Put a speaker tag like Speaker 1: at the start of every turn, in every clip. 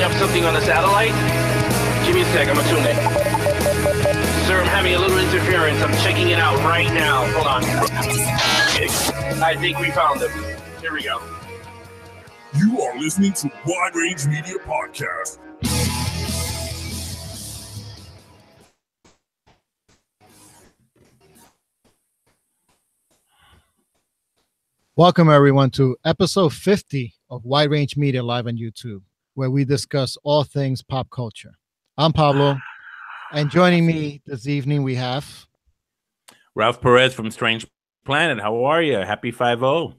Speaker 1: up something on the satellite? Give me a sec, I'm gonna tune in. Sir, I'm having a little interference. I'm checking it out right now. Hold on. I think we found him. Here we go.
Speaker 2: You are listening to Wide Range Media Podcast.
Speaker 3: Welcome, everyone, to episode 50 of Wide Range Media live on YouTube, where we discuss all things pop culture. I'm Pablo, and joining me this evening, we have
Speaker 4: Ralph Perez from Strange Planet. How are you? Happy 5-0.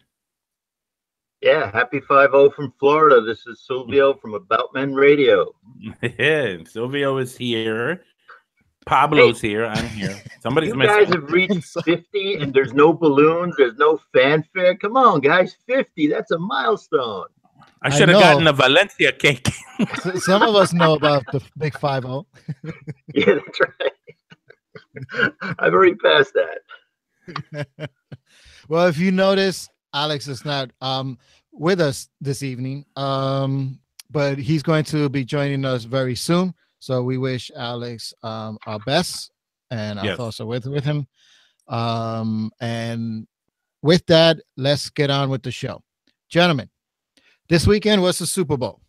Speaker 5: Yeah, happy 5-0 from Florida. This is Silvio from About Men Radio.
Speaker 4: Yeah, Silvio is here. Pablo's here. I'm here. Somebody's
Speaker 5: You
Speaker 4: missing.
Speaker 5: guys have reached 50 and there's no balloons, there's no fanfare. Come on, guys, 50. That's a milestone.
Speaker 4: I should have gotten a Valencia cake.
Speaker 3: Some of us know about the big 5-0.
Speaker 5: Yeah, that's right. I've already passed that.
Speaker 3: Well, if you notice, Alex is not with us this evening, but he's going to be joining us very soon. So we wish Alex our best, and our thoughts are with him. And with that, let's get on with the show. Gentlemen, this weekend was the Super Bowl.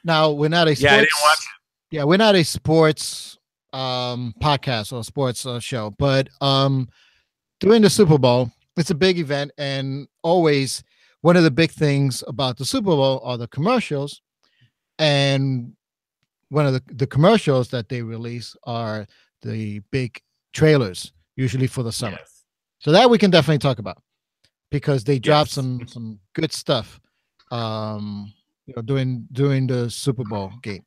Speaker 3: Now, we're not a sports,
Speaker 4: I didn't watch it.
Speaker 3: Yeah, we're not a sports podcast or sports show, but during the Super Bowl, it's a big event, and always one of the big things about the Super Bowl are the commercials. And one of the commercials that they release are the big trailers, usually for the summer.
Speaker 4: Yes.
Speaker 3: So that we can definitely talk about, because they dropped some good stuff during the Super Bowl game.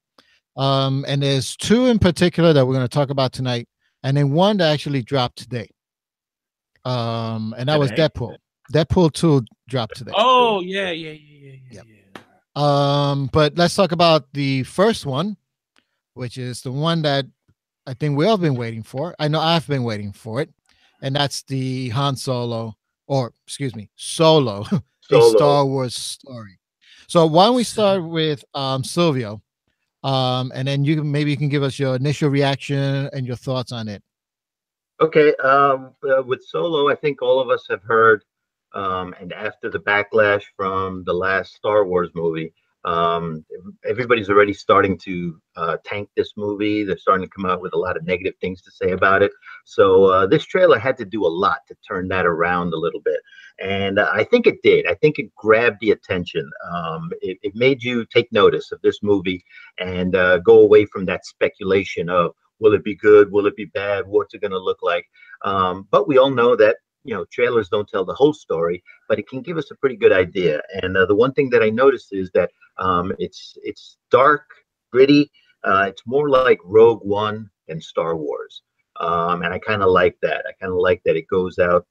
Speaker 3: And there's two in particular that we're going to talk about tonight, and then one that actually dropped today. And that was Deadpool. Deadpool 2 dropped today.
Speaker 4: Oh, yeah.
Speaker 3: But let's talk about the first one, which is the one that I think we all been waiting for. I know I've been waiting for it, and that's the Solo, a Star Wars story. So why don't we start with Silvio, and then you can give us your initial reaction and your thoughts on it.
Speaker 5: Okay, with Solo, I think all of us have heard, and after the backlash from the last Star Wars movie, everybody's already starting to tank this movie. They're starting to come out with a lot of negative things to say about it. So this trailer had to do a lot to turn that around a little bit. And I think it did. I think it grabbed the attention. It made you take notice of this movie and go away from that speculation of, will it be good? Will it be bad? What's it going to look like? But we all know that, trailers don't tell the whole story, but it can give us a pretty good idea. And the one thing that I noticed is that it's dark, gritty. It's more like Rogue One than Star Wars. And I kind of like that. I kind of like that it goes out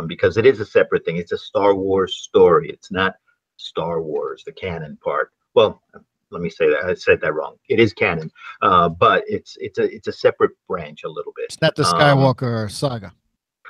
Speaker 5: because it is a separate thing. It's a Star Wars story. It's not Star Wars, the canon part. Well, let me say that. I said that wrong. It is canon, but it's a separate branch a little bit.
Speaker 3: It's not the Skywalker saga.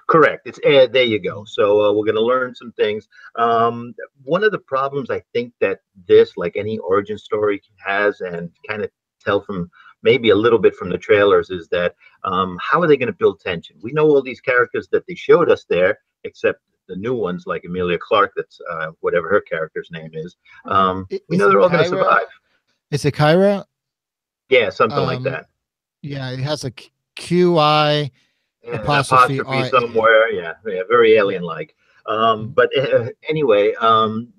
Speaker 5: Correct. It's there you go. So we're going to learn some things. One of the problems I think that this, like any origin story, has, and kind of tell from maybe a little bit from the trailers, is that how are they going to build tension? We know all these characters that they showed us there, except the new ones like Emilia Clarke. That's whatever her character's name is. We know they're all going to survive.
Speaker 3: Is it Kyra?
Speaker 5: Yeah, something like that.
Speaker 3: Yeah, it has a QI.
Speaker 5: Apostrophe somewhere. Yeah, very alien-like. But anyway,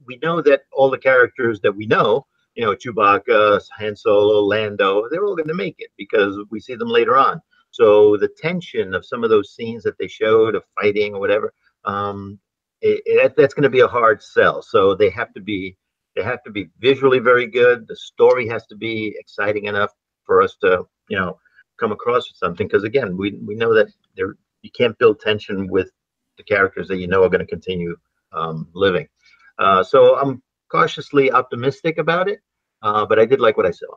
Speaker 5: we know that all the characters that we know, Chewbacca, Han Solo, Lando, they're all going to make it because we see them later on. So the tension of some of those scenes that they showed of fighting or whatever, that's going to be a hard sell. So they have to be visually very good. The story has to be exciting enough for us to, come across with something. Because again, we know that you can't build tension with the characters that are going to continue living. So I'm cautiously optimistic about it, but I did like what I saw.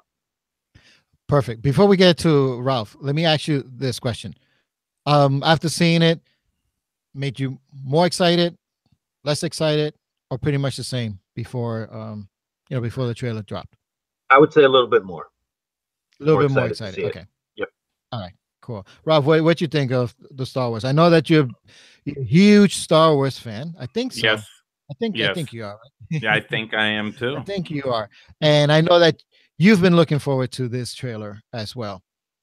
Speaker 3: Perfect. Before we get to Ralph, let me ask you this question. After seeing it, made you more excited, less excited, or pretty much the same before the trailer dropped?
Speaker 5: I would say a little bit more.
Speaker 3: A little bit more
Speaker 5: to see
Speaker 3: excited.
Speaker 5: it.
Speaker 3: Okay.
Speaker 5: Yep.
Speaker 3: All right. Cool. Rob, what you think of the Star Wars? I know that you're a huge Star Wars fan. I think so.
Speaker 4: Yes.
Speaker 3: I think
Speaker 4: Yes.
Speaker 3: you are. Right?
Speaker 4: Yeah, I think I am too.
Speaker 3: I think you are. And I know that you've been looking forward to this trailer as well.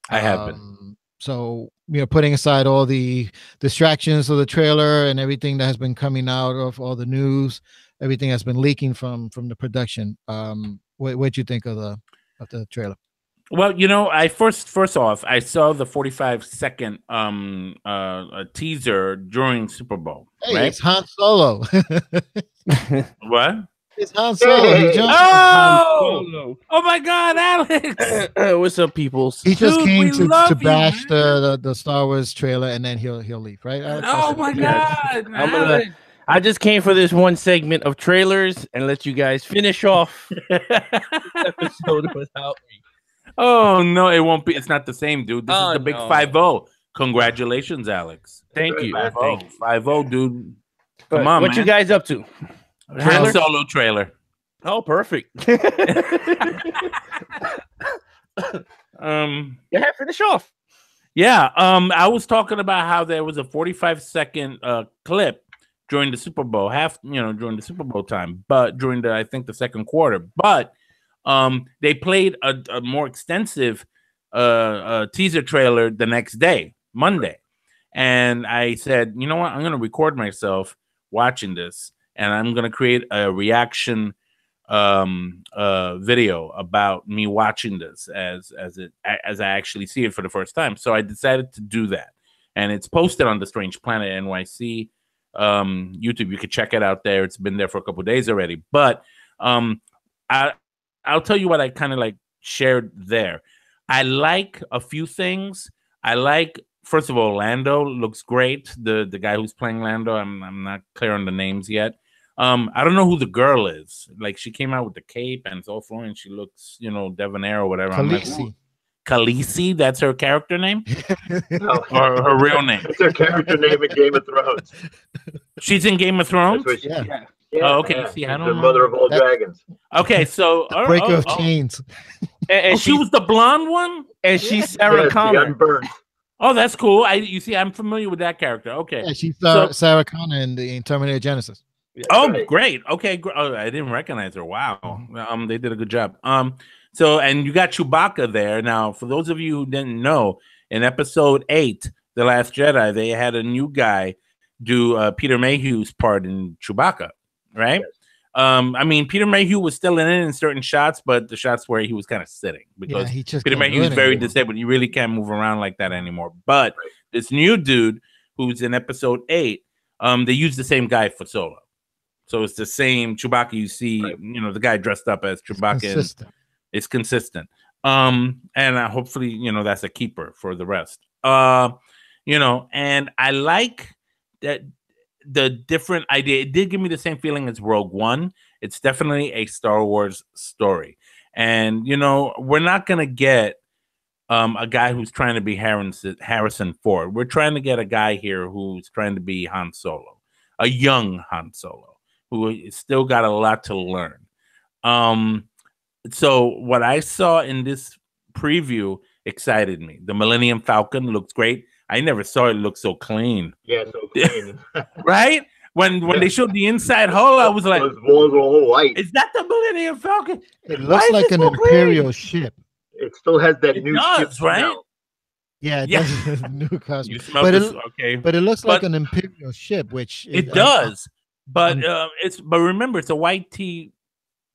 Speaker 4: I have been.
Speaker 3: So, putting aside all the distractions of the trailer and everything that has been coming out of all the news, everything that's been leaking from the production, what you think of the trailer?
Speaker 4: Well, I first off, I saw the 45-second teaser during Super Bowl.
Speaker 3: Hey,
Speaker 4: right?
Speaker 3: it's Han Solo.
Speaker 4: What?
Speaker 3: It's Han Solo.
Speaker 5: Hey.
Speaker 4: Oh my God, Alex!
Speaker 6: What's up, people?
Speaker 3: He just
Speaker 4: Dude,
Speaker 3: came
Speaker 4: we
Speaker 3: to
Speaker 4: love you,
Speaker 3: bash
Speaker 4: man.
Speaker 3: the Star Wars trailer, and then he'll leave, right, Alex?
Speaker 4: Oh my God,
Speaker 6: Alex. I just came for this one segment of trailers and let you guys finish off this episode without me.
Speaker 4: Oh no, it won't be. It's not the same, dude. This is the big
Speaker 6: no.
Speaker 4: 5-0. Congratulations, Alex.
Speaker 6: Thank you.
Speaker 4: 5-0, dude.
Speaker 6: But
Speaker 4: Come on,
Speaker 6: what
Speaker 4: man.
Speaker 6: you guys up to?
Speaker 4: Han Solo trailer.
Speaker 6: Oh, perfect. Yeah, finish off.
Speaker 4: Yeah, I was talking about how there was a 45-second clip during the Super Bowl, during the Super Bowl time, but during I think the second quarter. But they played a more extensive teaser trailer the next day, Monday. And I said, you know what? I'm going to record myself watching this, and I'm going to create a reaction video about me watching this as I actually see it for the first time. So I decided to do that, and it's posted on the Strange Planet NYC YouTube. You can check it out there. It's been there for a couple of days already. But I'll tell you what I kind of like shared there. I like a few things. I like, first of all, Lando looks great. The guy who's playing Lando, I'm not clear on the names yet. I don't know who the girl is. Like, she came out with the cape and it's all flowing. She looks, debonair or whatever.
Speaker 3: Khaleesi.
Speaker 4: Khaleesi, that's her character name?
Speaker 5: No.
Speaker 4: Or her real name?
Speaker 5: It's her character name in Game of Thrones.
Speaker 4: She's in Game of Thrones?
Speaker 3: Yeah.
Speaker 4: Oh, okay. See, I don't
Speaker 5: the
Speaker 4: know.
Speaker 5: mother of all dragons.
Speaker 4: Okay, so
Speaker 3: Breaker of chains.
Speaker 6: And
Speaker 4: she was the blonde one?
Speaker 6: And she's Sarah Connor.
Speaker 5: Unburned.
Speaker 4: Oh, that's cool. You see, I'm familiar with that character. Okay.
Speaker 3: Yeah, she's Sarah Connor in Terminator Genesis.
Speaker 4: Right. Great. Okay. Oh, I didn't recognize her. Wow. They did a good job. So, and you got Chewbacca there. Now, for those of you who didn't know, in episode 8, The Last Jedi, they had a new guy do Peter Mayhew's part in Chewbacca, right? Yes. I mean, Peter Mayhew was still in certain shots, but the shots where he was kind of sitting because Peter Mayhew is very disabled. You really can't move around like that anymore. But this new dude who's in episode 8, they use the same guy for Solo. So it's the same Chewbacca you see, the guy dressed up as Chewbacca. It's consistent. And hopefully, that's a keeper for the rest. And I like that the different idea. It did give me the same feeling as Rogue One. It's definitely a Star Wars story. And, we're not going to get a guy who's trying to be Harrison Ford. We're trying to get a guy here who's trying to be Han Solo, a young Han Solo, who still got a lot to learn. So what I saw in this preview excited me. The Millennium Falcon looks great. I never saw it look so clean.
Speaker 5: Yeah, so clean.
Speaker 4: Right? When they showed the inside hull, I was like,
Speaker 5: those walls were all white.
Speaker 4: Is that the Millennium Falcon?
Speaker 3: It looks like an Imperial ship.
Speaker 5: It still has that new
Speaker 4: ship, right?
Speaker 5: smell.
Speaker 3: Yeah, it does. New cosmic.
Speaker 4: But
Speaker 3: it looks like an Imperial ship, which
Speaker 4: it does. But remember, it's a YT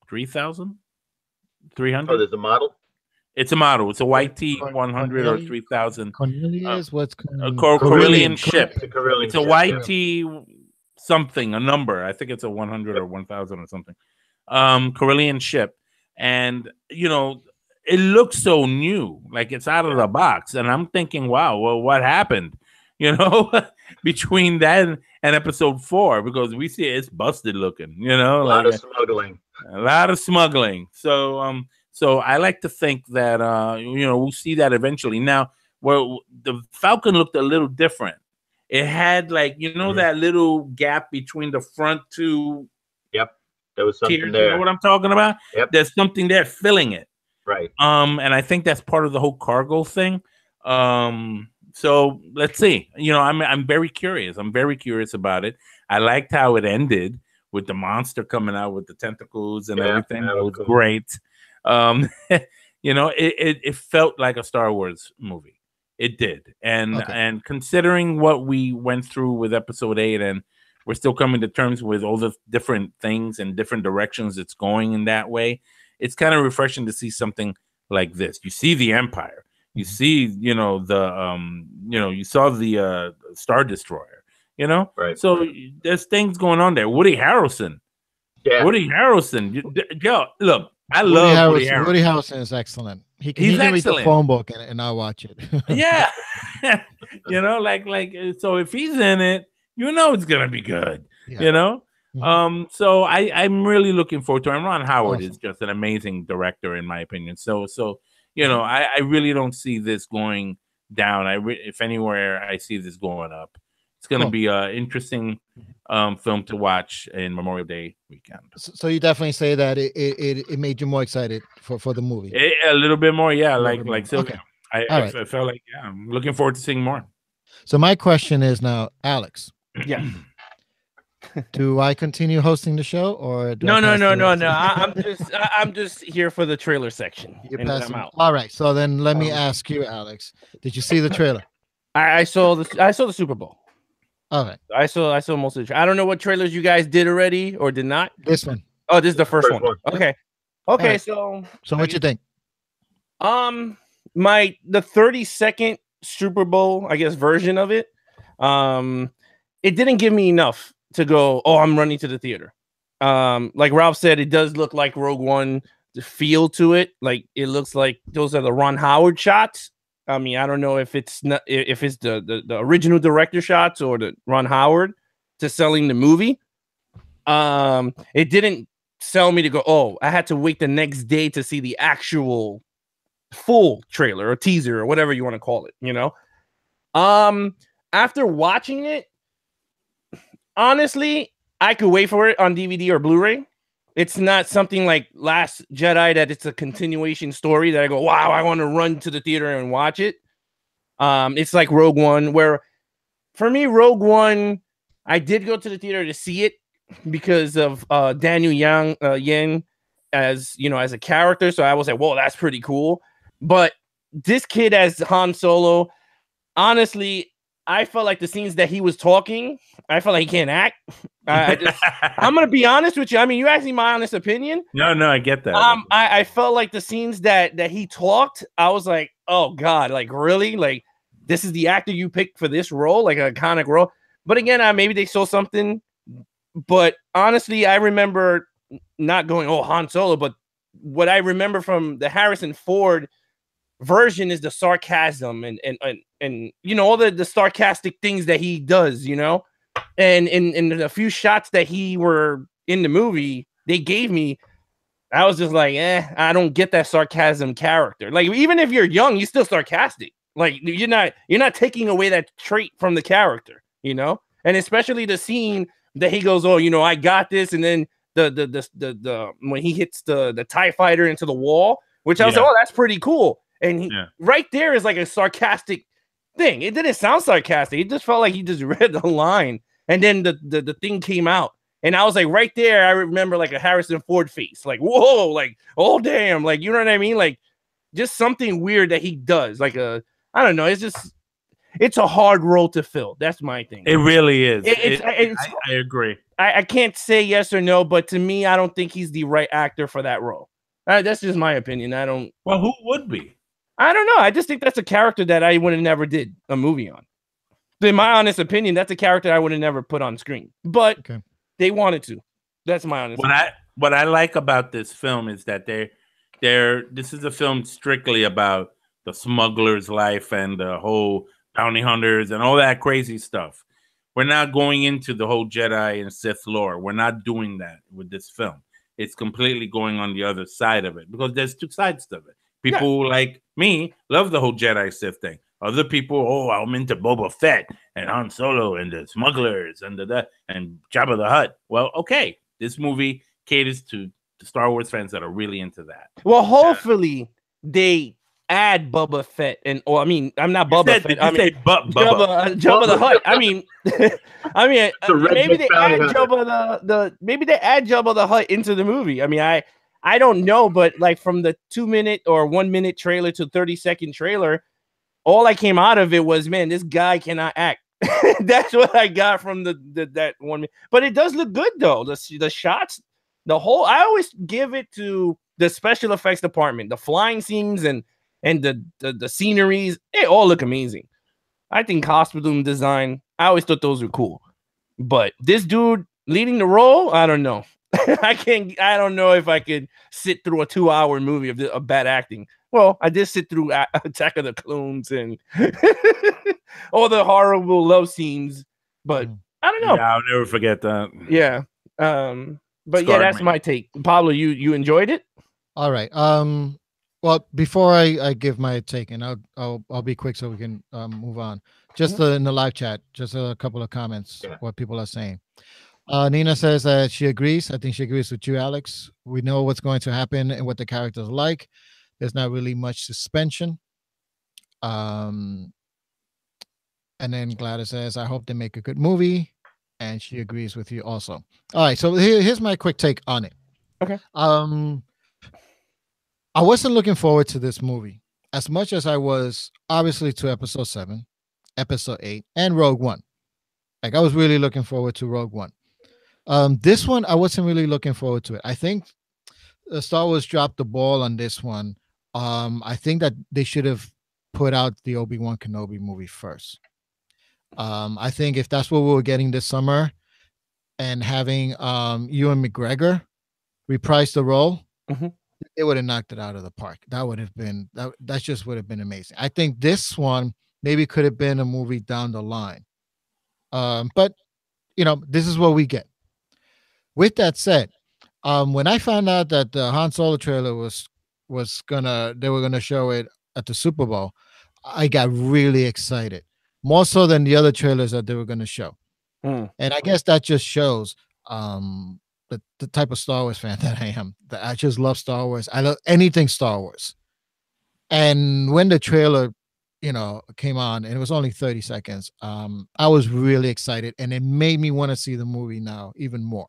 Speaker 4: 3000, 300.
Speaker 5: Oh, there's a model.
Speaker 4: It's a model. It's a YT 100 or 3000.
Speaker 3: Cornelius, what's
Speaker 4: a Corellian ship? It's a YT something, a number. I think it's a 100 or 1000 or something. Corellian ship, and it looks so new, like it's out of the box. And I'm thinking, wow, well, what happened? Between that and episode 4, because we see it's busted looking,
Speaker 5: a lot of smuggling.
Speaker 4: A lot of smuggling. So so I like to think that we'll see that eventually. Now, well, the Falcon looked a little different. It had that little gap between the front two.
Speaker 5: Yep, there was something
Speaker 4: tiers,
Speaker 5: there.
Speaker 4: You know what I'm talking about?
Speaker 5: Yep.
Speaker 4: There's something there filling it.
Speaker 5: Right.
Speaker 4: And I think that's part of the whole cargo thing. So let's see. I'm very curious. I'm very curious about it. I liked how it ended with the monster coming out with the tentacles and everything. That was
Speaker 5: cool.
Speaker 4: great. It felt like a Star Wars movie. It did. And considering what we went through with episode 8, and we're still coming to terms with all the different things and different directions it's going in that way, it's kind of refreshing to see something like this. You see the Empire. You see, you saw the Star Destroyer,
Speaker 5: Right.
Speaker 4: So there's things going on there. Woody Harrelson.
Speaker 5: Yeah.
Speaker 4: Look, I love Woody Harrelson.
Speaker 3: Woody Harrelson is excellent. He can read the phone book and I'll watch it.
Speaker 4: Yeah. So if he's in it, it's gonna be good.
Speaker 3: Yeah.
Speaker 4: So I'm really looking forward to it. And Ron Howard is just an amazing director, in my opinion. So I really don't see this going down. If anywhere, I see this going up. It's going to be an interesting film to watch in Memorial Day weekend.
Speaker 3: So you definitely say that it made you more excited for the movie.
Speaker 4: A little bit more, yeah. Like Sylvia.
Speaker 3: Okay.
Speaker 4: I felt like, I'm looking forward to seeing more.
Speaker 3: So my question is now, Alex.
Speaker 6: Yeah.
Speaker 3: Do I continue hosting the show or
Speaker 6: no? I'm just here for the trailer section. I'm out.
Speaker 3: All right. So then let me ask you, Alex. Did you see the trailer?
Speaker 6: I saw the Super Bowl.
Speaker 3: All right.
Speaker 6: I saw most of the. I don't know what trailers you guys did already or did not.
Speaker 3: This one.
Speaker 6: Oh, this is the first one. Okay.
Speaker 3: Right.
Speaker 6: So
Speaker 3: what you think?
Speaker 6: The 30-second Super Bowl, I guess, version of it. It didn't give me enough to go, oh, I'm running to the theater. Like Ralph said, it does look like Rogue One, the feel to it. Like it looks like those are the Ron Howard shots. I mean, I don't know if it's the original director shots or the Ron Howard to selling the movie. It didn't sell me to go, oh, I had to wait the next day to see the actual full trailer or teaser or whatever you want to call it, After watching it, honestly, I could wait for it on DVD or Blu-ray. It's not something like Last Jedi that it's a continuation story that I go, wow, I want to run to the theater and watch it. It's like Rogue One, where for me, Rogue One, I did go to the theater to see it because of Daniel Yen as a character. So I was like, whoa, that's pretty cool. But this kid as Han Solo, honestly, I felt like the scenes that he was talking, I felt like he can't act. I'm gonna be honest with you. I mean, you asked me my honest opinion.
Speaker 4: No, I get that.
Speaker 6: I felt like the scenes that he talked, I was like, oh God, like really? Like this is the actor you picked for this role, like an iconic role. But again, maybe they saw something. But honestly, I remember not going, oh, Han Solo, but what I remember from the Harrison Ford version is the sarcasm and all the sarcastic things that he does, and in a few shots that he were in the movie they gave me, I was just like, I don't get that sarcasm character. Like even if you're young, you're still sarcastic. Like you're not taking away that trait from the character, and especially the scene that he goes, oh, I got this, and then the when he hits the TIE fighter into the wall, which I was like, oh, that's pretty cool. And right there is like a sarcastic thing. It didn't sound sarcastic. It just felt like he just read the line. And then the thing came out. And I was like, right there, I remember like a Harrison Ford face. Like, whoa, like, oh, damn. Like, you know what I mean? Like, just something weird that he does. Like I don't know. It's a hard role to fill. That's my thing.
Speaker 4: It really is.
Speaker 6: I
Speaker 4: agree.
Speaker 6: I can't say yes or no, but to me, I don't think he's the right actor for that role. That's just my opinion.
Speaker 4: Well, who would be?
Speaker 6: I don't know. I just think that's a character that I would have never did a movie on. In my honest opinion, that's a character I would have never put on screen. But they wanted to. That's my honest opinion.
Speaker 4: What I like about this film is that this is a film strictly about the smuggler's life and the whole bounty hunters and all that crazy stuff. We're not going into the whole Jedi and Sith lore. We're not doing that with this film. It's completely going on the other side of it because there's two sides to it. People like me love the whole Jedi Sith thing. Other people, I'm into Boba Fett and Han Solo and the smugglers and and Jabba the Hutt. Well, okay, this movie caters to the Star Wars fans that are really into that.
Speaker 6: Well, hopefully they add Boba Fett or I'm not
Speaker 4: You
Speaker 6: Boba
Speaker 4: said,
Speaker 6: Fett.
Speaker 4: did you say Bubba?
Speaker 6: Jabba the Hutt. Maybe they
Speaker 5: bounty
Speaker 6: add
Speaker 5: hunter.
Speaker 6: Jabba maybe they add Jabba the Hutt into the movie. I don't know, but like from the 2-minute or 1-minute trailer to 30-second trailer, all I came out of it was, man, this guy cannot act. That's what I got from that 1 minute. But it does look good though. The shots, I always give it to the special effects department. The flying scenes and the sceneries, they all look amazing. I think costume design, I always thought those were cool. But this dude leading the role, I don't know. I don't know if I could sit through a 2-hour movie of bad acting. Well, I did sit through Attack of the Clones and all the horrible love scenes, but I don't know.
Speaker 4: Yeah, I'll never forget that.
Speaker 6: Yeah. But yeah, that's my take. Pablo, you enjoyed it?
Speaker 3: All right. Well, before I give my take, and I'll be quick so we can move on. Just in the live chat, just a couple of comments, what people are saying. Nina says that she agrees. I think she agrees with you, Alex. We know what's going to happen and what the characters are like. There's not really much suspension. And then Gladys says, I hope they make a good movie. And she agrees with you also. All right. So here's my quick take on it.
Speaker 6: Okay.
Speaker 3: I wasn't looking forward to this movie as much as I was obviously to episode 7, episode 8, and Rogue One. Like I was really looking forward to Rogue One. This one, I wasn't really looking forward to it. I think Star Wars dropped the ball on this one. I think that they should have put out the Obi-Wan Kenobi movie first. I think if that's what we were getting this summer and having Ewan McGregor reprise the role, it would have knocked it out of the park. That would have been, that just would have been amazing. I think this one maybe could have been a movie down the line. But, this is what we get. With that said, when I found out that the Han Solo trailer they were gonna show it at the Super Bowl, I got really excited, more so than the other trailers that they were gonna show. And I guess that just shows the type of Star Wars fan that I am. That I just love Star Wars. I love anything Star Wars. And when the trailer, came on, and it was only 30 seconds, I was really excited, and it made me want to see the movie now even more.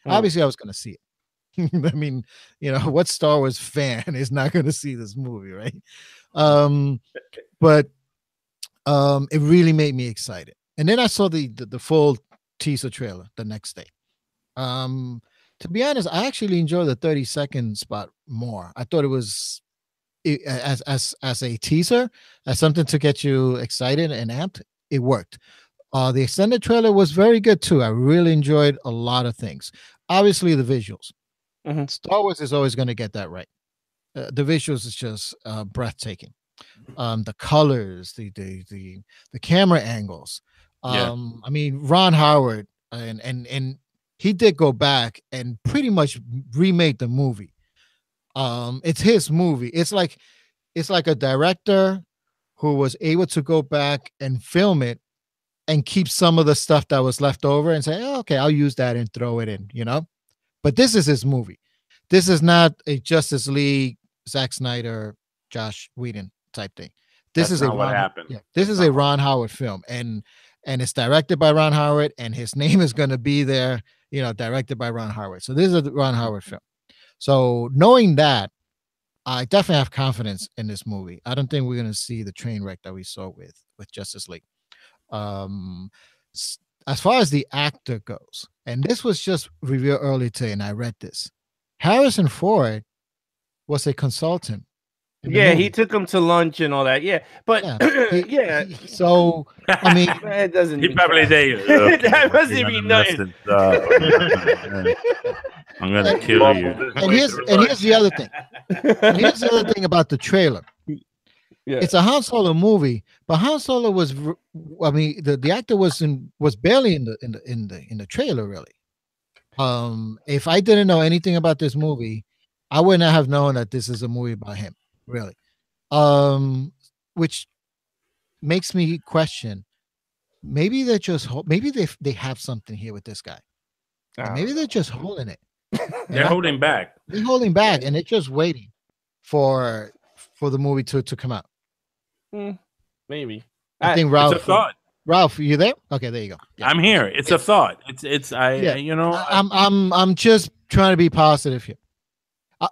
Speaker 3: Obviously, I was going to see it. I mean, what Star Wars fan is not going to see this movie, right? But it really made me excited. And then I saw the full teaser trailer the next day. To be honest, I actually enjoyed the 30-second spot more. I thought it was as a teaser, as something to get you excited and amped. It worked. The extended trailer was very good too. I really enjoyed a lot of things. Obviously, the visuals. Star Wars is always going to get that right. The visuals is just breathtaking. The colors, the camera angles. I mean, Ron Howard and he did go back and pretty much remade the movie. It's his movie. It's like a director who was able to go back and film it and keep some of the stuff that was left over and say, oh, okay, I'll use that and throw it in, But this is his movie. This is not a Justice League, Zack Snyder, Josh Whedon type thing. This is
Speaker 4: what happened.
Speaker 3: Yeah, this is a Ron Howard film, and it's directed by Ron Howard, and his name is going to be there, directed by Ron Howard. So this is a Ron Howard film. So knowing that, I definitely have confidence in this movie. I don't think we're going to see the train wreck that we saw with Justice League. As far as the actor goes, and this was just revealed early today, and I read this, Harrison Ford was a consultant.
Speaker 6: Yeah, he took him to lunch and all that. Yeah, but
Speaker 3: so I mean,
Speaker 6: it doesn't.
Speaker 4: He probably did.
Speaker 6: That doesn't mean nothing.
Speaker 4: I'm gonna kill you.
Speaker 3: And here's the other thing. Here's the other thing about the trailer. Yeah. It's a Han Solo movie, but Han Solo was, I mean, the actor was barely in the trailer really. If I didn't know anything about this movie, I wouldn't have known that this is a movie about him, really. Which makes me question, maybe they're just maybe they have something here with this guy. Maybe they're just holding it.
Speaker 4: They're holding back.
Speaker 3: They're holding back, and they're just waiting for for the movie to come out.
Speaker 6: Maybe.
Speaker 3: I think
Speaker 4: It's
Speaker 3: Ralph.
Speaker 4: a thought.
Speaker 3: Ralph, you there? Okay, there you go. Yeah.
Speaker 4: I'm here. It's a thought.
Speaker 3: I'm just trying to be positive here.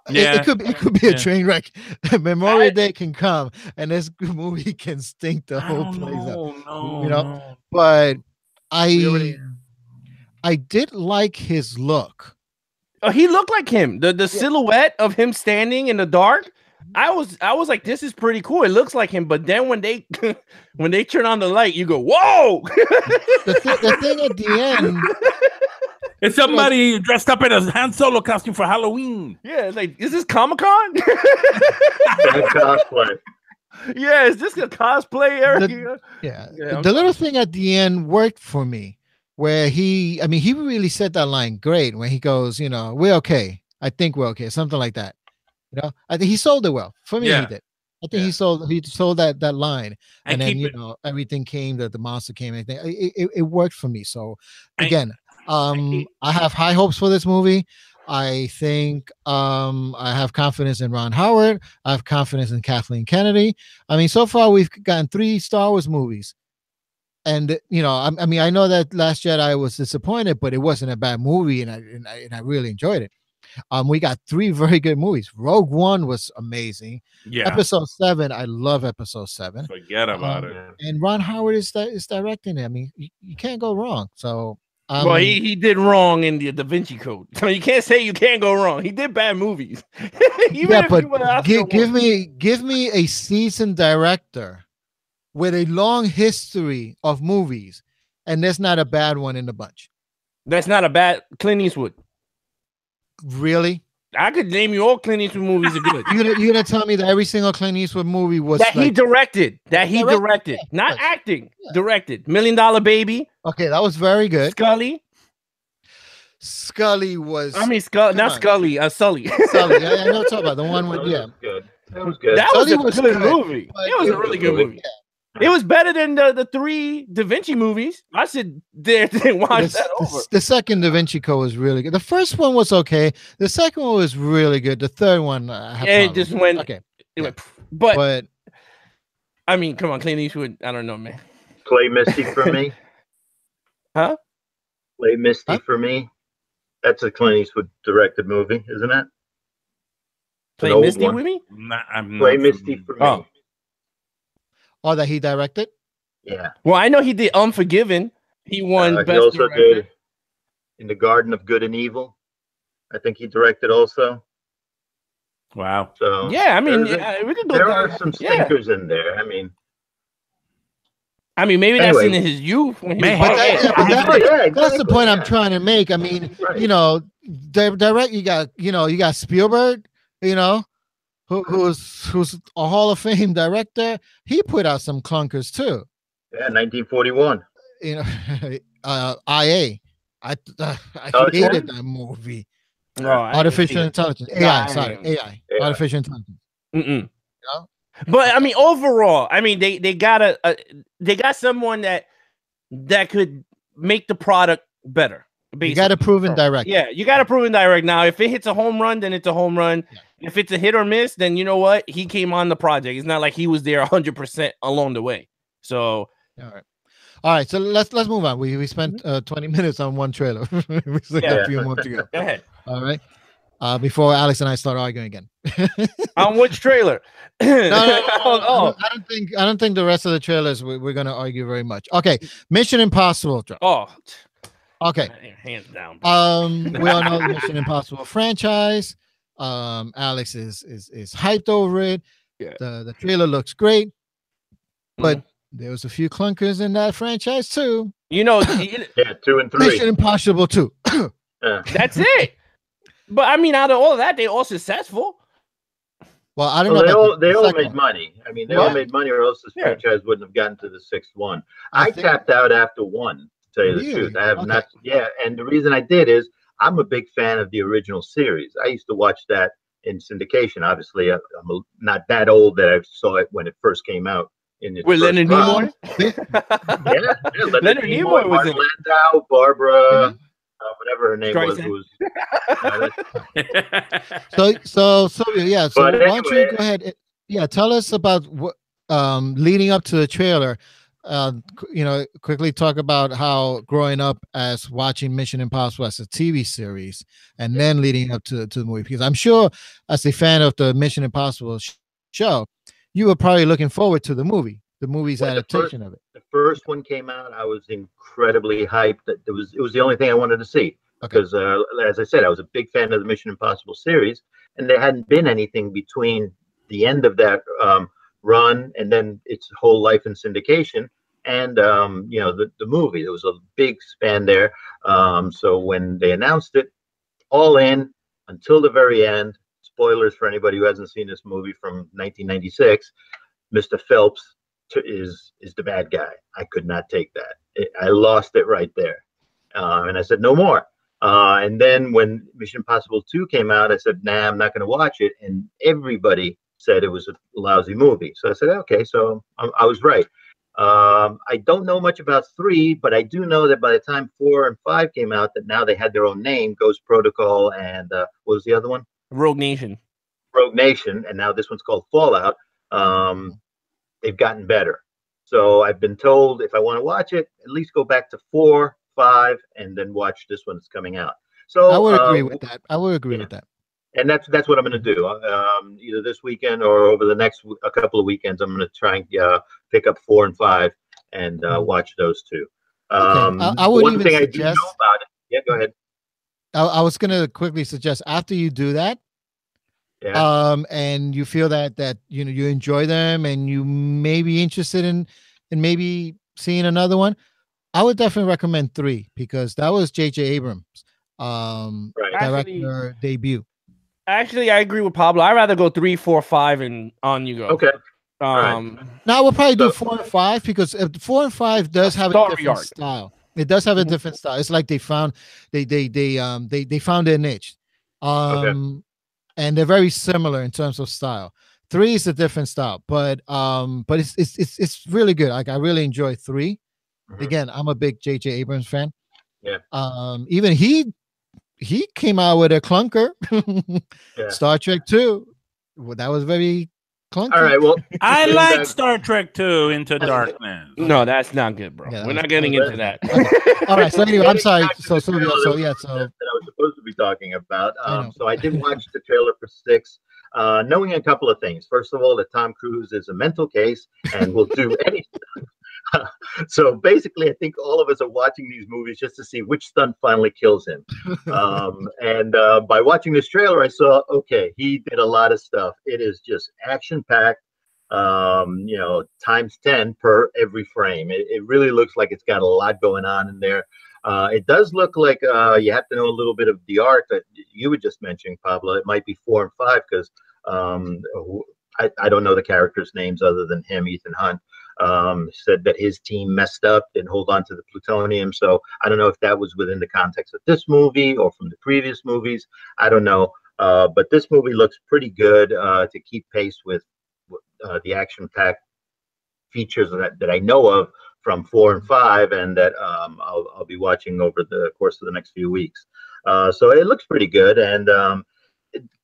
Speaker 3: It could be a train wreck. Memorial Day can come, and this movie can stink the whole place up. But I did like his look.
Speaker 6: Oh, he looked like him. The silhouette of him standing in the dark. I was like, this is pretty cool. It looks like him. But then when they when they turn on the light, you go, whoa!
Speaker 3: the thing at the end.
Speaker 4: It's somebody dressed up in a Han Solo costume for Halloween.
Speaker 6: Yeah, it's like, is this Comic-Con?
Speaker 5: Cosplay.
Speaker 6: Yeah, is this a cosplay, Eric?
Speaker 3: The little thing at the end worked for me, where he really said that line great when he goes, we're okay. I think we're okay. Something like that. I think he sold it well. For me, he did. I think he sold that line, and then everything came. The monster came. It worked for me. So again, I have high hopes for this movie. I think I have confidence in Ron Howard. I have confidence in Kathleen Kennedy. I mean, so far we've gotten 3 Star Wars movies, and I know that Last Jedi was disappointed, but it wasn't a bad movie, and I really enjoyed it. We got 3 very good movies. Rogue One was amazing.
Speaker 4: Yeah.
Speaker 3: Episode 7, I love Episode 7.
Speaker 4: Forget about it.
Speaker 3: And Ron Howard is directing it. I mean, you can't go wrong. So,
Speaker 6: well, he did wrong in the Da Vinci Code. So you can't say you can't go wrong. He did bad movies.
Speaker 3: Give me a seasoned director with a long history of movies, and there's not a bad one in the bunch.
Speaker 6: That's not a bad Clint Eastwood.
Speaker 3: Really?
Speaker 6: I could name you all Clint Eastwood movies are good.
Speaker 3: You're gonna tell me that every single Clint Eastwood movie was
Speaker 6: he directed, not acting, directed. $1 Million Baby.
Speaker 3: Okay, that was very good.
Speaker 6: Scully
Speaker 3: was.
Speaker 6: I mean, Scully. Sully.
Speaker 3: Sully. I know what I'm talking about. The one with
Speaker 5: That was good.
Speaker 6: That
Speaker 3: Sully
Speaker 6: was a good movie. It was a really good movie.
Speaker 3: Yeah.
Speaker 6: It was better than the 3 Da Vinci movies. I should dare to watch that over.
Speaker 3: The second Da Vinci Code was really good. The first one was okay. The second one was really good. The third one,
Speaker 6: it just went.
Speaker 3: Okay.
Speaker 6: It went, but I mean, come on, Clint Eastwood. I don't know, man.
Speaker 5: Play Misty for me.
Speaker 6: Huh?
Speaker 5: Play Misty for me. That's a Clint Eastwood directed movie, isn't it?
Speaker 6: Play Misty with me?
Speaker 5: Play Misty for me.
Speaker 3: Oh, that he directed?
Speaker 5: Yeah.
Speaker 6: Well, I know he did Unforgiven. He won Best
Speaker 5: He also
Speaker 6: Director.
Speaker 5: did In the Garden of Good and Evil. I think he directed also.
Speaker 4: Wow.
Speaker 5: So
Speaker 6: yeah, I mean, we could go.
Speaker 5: There are some stinkers in there. I mean,
Speaker 6: maybe that's in his youth. When he was
Speaker 3: that's the point I'm trying to make. I mean, direct. You got Spielberg. Who's a Hall of Fame director. He put out some clunkers too.
Speaker 5: Yeah, 1941.
Speaker 3: IA. I hated that movie.
Speaker 6: No,
Speaker 3: Artificial intelligence. AI. Sorry, AI. Artificial intelligence.
Speaker 6: But I mean, overall, they got someone that could make the product better. Basically.
Speaker 3: You got a proven direct.
Speaker 6: Yeah, you got a proven direct. Now, if it hits a home run, then it's a home run. Yeah. If it's a hit or miss, then you know what? He came on the project. It's not like he was there 100% along the way. So,
Speaker 3: all right. So let's move on. We spent 20 minutes on one trailer. We still got a few more to go.
Speaker 6: Go ahead.
Speaker 3: All right. Before Alex and I start arguing again.
Speaker 6: On which trailer?
Speaker 3: No. I don't think the rest of the trailers we're going to argue very much. Okay. Mission Impossible.
Speaker 6: Oh.
Speaker 3: Okay.
Speaker 6: Hands down.
Speaker 3: We all know the Mission Impossible franchise. Alex is hyped over it.
Speaker 6: Yeah.
Speaker 3: The trailer looks great, but there was a few clunkers in that franchise too.
Speaker 5: 2 and 3.
Speaker 3: Mission Impossible 2.
Speaker 6: That's it. But I mean, out of all of that, they all successful.
Speaker 3: Well, I don't know.
Speaker 5: They all made money. I mean, they all made money, or else this franchise wouldn't have gotten to the 6th one. I tapped out after 1. To tell you the truth, I have not. Yeah, and the reason I did is I'm a big fan of the original series. I used to watch that in syndication. Obviously, I'm not that old that I saw it when it first came out.
Speaker 6: With Leonard Nimoy?
Speaker 5: Leonard Nimoy was in Landau, Barbara, whatever her name was.
Speaker 3: So why don't you go ahead? Yeah, tell us about what leading up to the trailer. Quickly talk about how growing up as watching Mission Impossible as a TV series, and then leading up to the movie. Because I'm sure, as a fan of the Mission Impossible show, you were probably looking forward to the movie's
Speaker 5: When
Speaker 3: adaptation of it.
Speaker 5: the first one came out, I was incredibly hyped. That it was the only thing I wanted to see
Speaker 3: Okay.
Speaker 5: because, as I said, I was a big fan of the Mission Impossible series, and there hadn't been anything between the end of that run and then its whole life in syndication and the movie. There was a big span there. So when they announced it, all in until the very end. Spoilers for anybody who hasn't seen this movie from 1996. Mr. Phelps is the bad guy. I could not take that. I lost it right there, and I said no more. And then when Mission Impossible 2 came out, I said, nah, I'm not going to watch it. And everybody said it was a lousy movie. So I said, okay, so I was right. I don't know much about 3, but I do know that by the time 4 and 5 came out, that now they had their own name, Ghost Protocol, and what was the other one?
Speaker 6: Rogue Nation.
Speaker 5: Rogue Nation, and now this one's called Fallout. They've gotten better. So I've been told if I want to watch it, at least go back to 4, 5, and then watch this one that's coming out. So
Speaker 3: I would agree with that. I would agree with that.
Speaker 5: And that's what I'm going to do. Either this weekend or over the next a couple of weekends, I'm going to try and pick up 4 and 5 and watch those two.
Speaker 3: I would
Speaker 5: one
Speaker 3: even
Speaker 5: thing
Speaker 3: suggest,
Speaker 5: I do know about it. Yeah, go ahead.
Speaker 3: I was going to quickly suggest after you do that, and you feel that you enjoy them and you may be interested in maybe seeing another one, I would definitely recommend 3 because that was J.J. Abrams' director debut.
Speaker 6: Actually, I agree with Pablo. I'd rather go 3, 4, 5, and on you go.
Speaker 5: Okay.
Speaker 6: Now
Speaker 3: we'll probably do 4 and 5 because 4 and 5 does have a different style. It does have a different style. It's like they found they found their niche. And they're very similar in terms of style. 3 is a different style, but it's really good. Like I really enjoy 3. Again, I'm a big J.J. Abrams fan.
Speaker 5: Yeah.
Speaker 3: Even he came out with a clunker. Star Trek 2. Well, that was very clunky.
Speaker 5: All right. Well,
Speaker 4: I like Star Trek 2 Into Darkness.
Speaker 6: No, that's not good, bro. We're not getting into that.
Speaker 3: Okay. All right. So anyway, I'm sorry. So
Speaker 5: that I was supposed to be talking about. So I did watch the trailer for 6, knowing a couple of things. First of all, that Tom Cruise is a mental case and will do anything. So basically, I think all of us are watching these movies just to see which stunt finally kills him. And by watching this trailer, I saw, okay, he did a lot of stuff. It is just action-packed, times 10 per every frame. It really looks like it's got a lot going on in there. It does look like you have to know a little bit of the art that you were just mentioning, Pablo. It might be 4 and 5 because I don't know the characters' names other than him, Ethan Hunt. Said that his team messed up, didn't hold on to the plutonium. So I don't know if that was within the context of this movie or from the previous movies. I don't know. But this movie looks pretty good to keep pace with the action-packed features that I know of from 4 and 5, and that I'll be watching over the course of the next few weeks. So it looks pretty good, and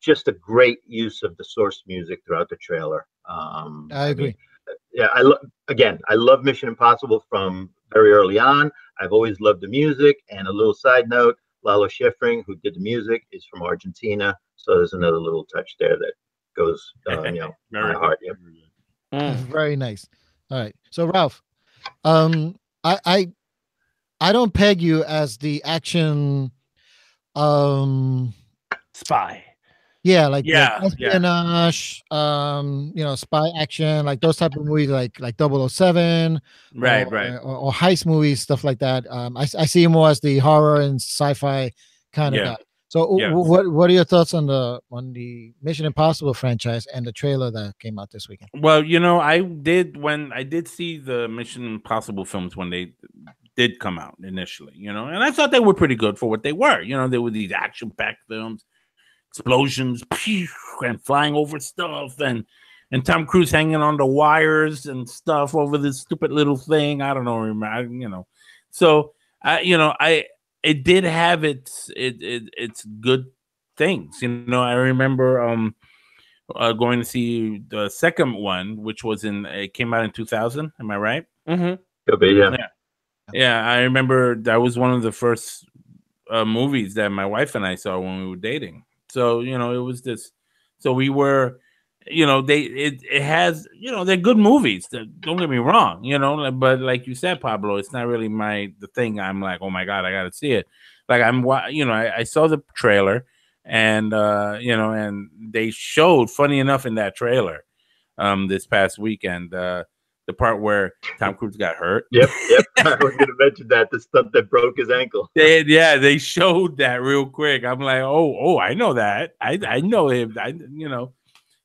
Speaker 5: just a great use of the source music throughout the trailer.
Speaker 3: I agree.
Speaker 5: I love Mission Impossible from very early on. I've always loved the music. And a little side note, Lalo Schifrin, who did the music, is from Argentina. So there's another little touch there that goes, my heart. Yep.
Speaker 3: Very nice. All right. So Ralph, I don't peg you as the action
Speaker 6: spy.
Speaker 3: Yeah, like espionage, spy action, like those type of movies, like 007,
Speaker 4: right,
Speaker 3: or heist movies, stuff like that. I see him more as the horror and sci-fi kind of guy. So, what are your thoughts on the Mission Impossible franchise and the trailer that came out this weekend?
Speaker 4: Well, I did see the Mission Impossible films when they did come out initially, and I thought they were pretty good for what they were. They were these action-packed films. Explosions and flying over stuff and Tom Cruise hanging on the wires and stuff over this stupid little thing. I don't know, So it did have its good things. I remember going to see the second one, which was it came out in 2000. Am I right?
Speaker 6: Mm-hmm.
Speaker 5: Could be, yeah.
Speaker 4: Yeah, I remember that was one of the first movies that my wife and I saw when we were dating. So, you know, it was this. So we were, you know, it has, you know, they're good movies. Don't get me wrong, you know, but like you said, Pablo, it's not really the thing. I'm like, oh my God, I got to see it. Like you know, I saw the trailer and, you know, and they showed, funny enough, in that trailer this past weekend, the part where Tom Cruise got hurt.
Speaker 5: Yep. I was going to mention that, the stunt that broke his ankle.
Speaker 4: They showed that real quick. I'm like, oh, I know that. I know him. You know,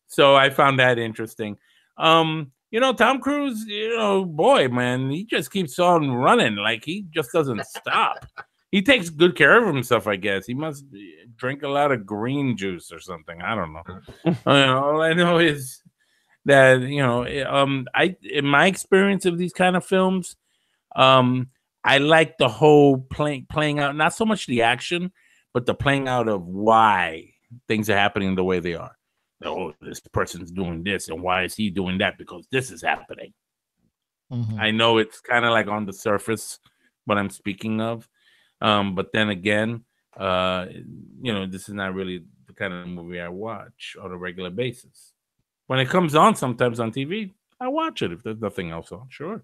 Speaker 4: so I found that interesting. You know, Tom Cruise, you know, boy, man, he just keeps on running. Like, he just doesn't stop. He takes good care of himself, I guess. He must drink a lot of green juice or something. I don't know. All I know is that, you know, in my experience of these kind of films, I like the whole playing out, not so much the action, but the playing out of why things are happening the way they are. Oh, this person's doing this, and why is he doing that? Because this is happening. Mm-hmm. I know it's kind of like on the surface what I'm speaking of, but then again, you know, this is not really the kind of movie I watch on a regular basis. When it comes on sometimes on TV, I watch it if there's nothing else on. Sure.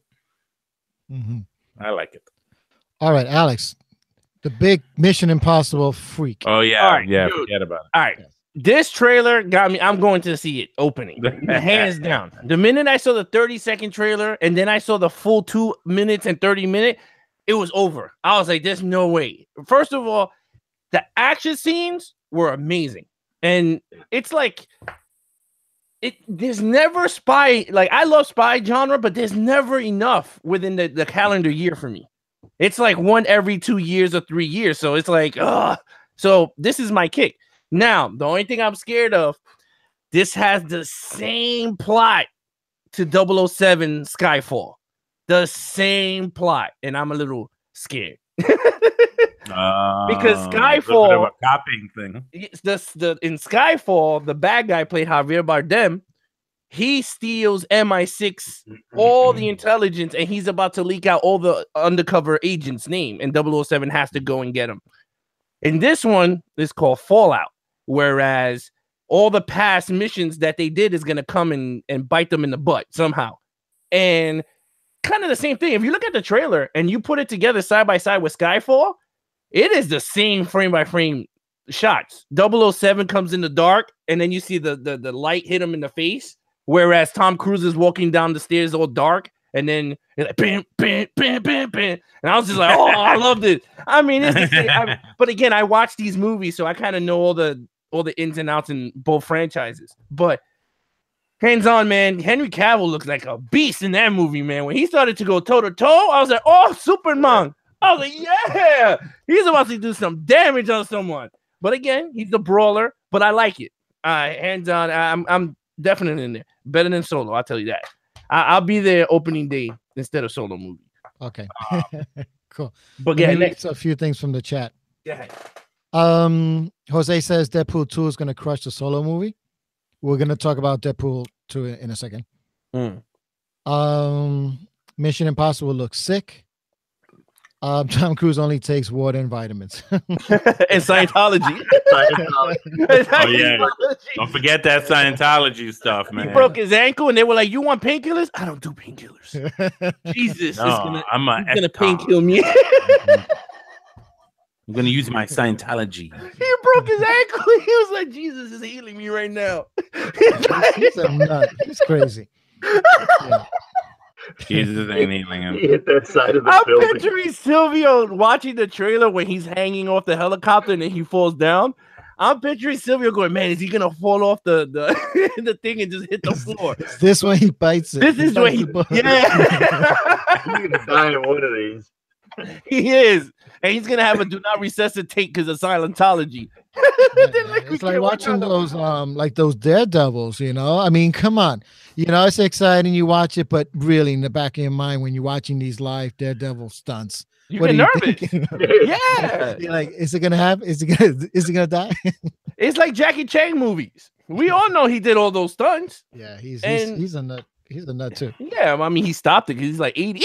Speaker 3: Mm-hmm.
Speaker 4: I like it.
Speaker 3: All right, Alex, the big Mission Impossible freak.
Speaker 4: Oh, yeah.
Speaker 6: All right,
Speaker 4: yeah,
Speaker 6: dude.
Speaker 4: forget about it.
Speaker 6: All right. This trailer got me. I'm going to see it opening. Hands down. The minute I saw the 30-second trailer and then I saw the full 2 minutes and 30-minute, it was over. I was like, there's no way. First of all, the action scenes were amazing. And it's like, there's never spy. Like, I love spy genre, but there's never enough within the calendar year for me. It's like one every 2 years or 3 years. So it's like, so this is my kick. Now, the only thing I'm scared of, this has the same plot to 007 Skyfall. The same plot. And I'm a little scared. Because Skyfall,
Speaker 4: a copying thing.
Speaker 6: In Skyfall, the bad guy played Javier Bardem. He steals MI6, all the intelligence, and he's about to leak out all the undercover agent's name, and 007 has to go and get him. And this one is called Fallout, whereas all the past missions that they did is going to come and bite them in the butt somehow. And kind of the same thing. If you look at the trailer and you put it together side by side with Skyfall, it is the same frame by frame shots. 007 comes in the dark, and then you see the light hit him in the face, whereas Tom Cruise is walking down the stairs all dark, and then it's like bam, bam, bam, bam, bam. And I was just like, oh, I loved it. I mean, it's the same. But again, I watch these movies, so I kind of know all the ins and outs in both franchises. But hands on, man, Henry Cavill looks like a beast in that movie, man. When he started to go toe to toe, I was like, oh, Superman. I was like, yeah, he's about to do some damage on someone. But again, he's a brawler, but I like it. Hands on, I'm definitely in there. Better than Solo, I'll tell you that. I'll be there opening day instead of Solo movie.
Speaker 3: Okay, cool.
Speaker 6: But yeah, next
Speaker 3: a few things from the chat.
Speaker 6: Yeah.
Speaker 3: Jose says Deadpool 2 is going to crush the Solo movie. We're going to talk about Deadpool 2 in a second. Mission Impossible looks sick. Tom Cruise only takes water and vitamins.
Speaker 6: And Scientology.
Speaker 4: Oh, yeah. Don't forget that Scientology stuff, man.
Speaker 6: He broke his ankle, and they were like, you want painkillers? I don't do painkillers. Jesus.
Speaker 4: No,
Speaker 6: I'm going to painkill me.
Speaker 4: I'm going to use my Scientology.
Speaker 6: He broke his ankle. He was like, Jesus is healing me right now.
Speaker 3: He's a nut. He's crazy. Yeah.
Speaker 4: Jesus ain't healing him.
Speaker 5: He hit that side of the
Speaker 6: I'm
Speaker 5: building.
Speaker 6: picturing Silvio watching the trailer when he's hanging off the helicopter and then he falls down. I'm picturing Silvio going, man, is he gonna fall off the the thing and just hit the floor?
Speaker 3: This one he bites it.
Speaker 6: This is when he, yeah.
Speaker 5: He's gonna die in one of these.
Speaker 6: He is, and he's gonna have a do not resuscitate because of Scientology.
Speaker 3: It's like watching those like those Daredevils, you know. I mean, come on, you know, it's exciting. You watch it, but really, in the back of your mind, when you're watching these live Daredevil stunts,
Speaker 6: you get nervous. Yeah,
Speaker 3: you're like, is it gonna happen? Is it gonna die?
Speaker 6: It's like Jackie Chan movies. We all know he did all those stunts.
Speaker 3: Yeah, he's a nut. He's a nut too.
Speaker 6: Yeah, I mean, he stopped it because he's like 80.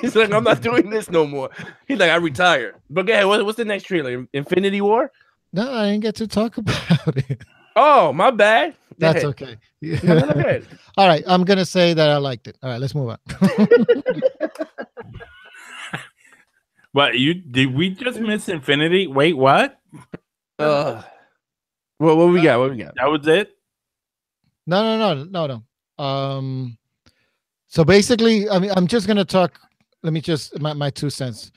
Speaker 6: He's like, I'm not doing this no more. He's like, I retire. But go ahead, what's the next trailer? Infinity War?
Speaker 3: No, I didn't get to talk about it.
Speaker 6: Oh, my bad.
Speaker 3: That's okay.
Speaker 6: No, go ahead.
Speaker 3: All right, I'm gonna say that I liked it. All right, let's move on.
Speaker 4: But did we just miss Infinity? Wait, what?
Speaker 6: What we got? What we got?
Speaker 4: That was it?
Speaker 3: No. So basically, I mean, I'm just gonna talk. Let me just my 2 cents.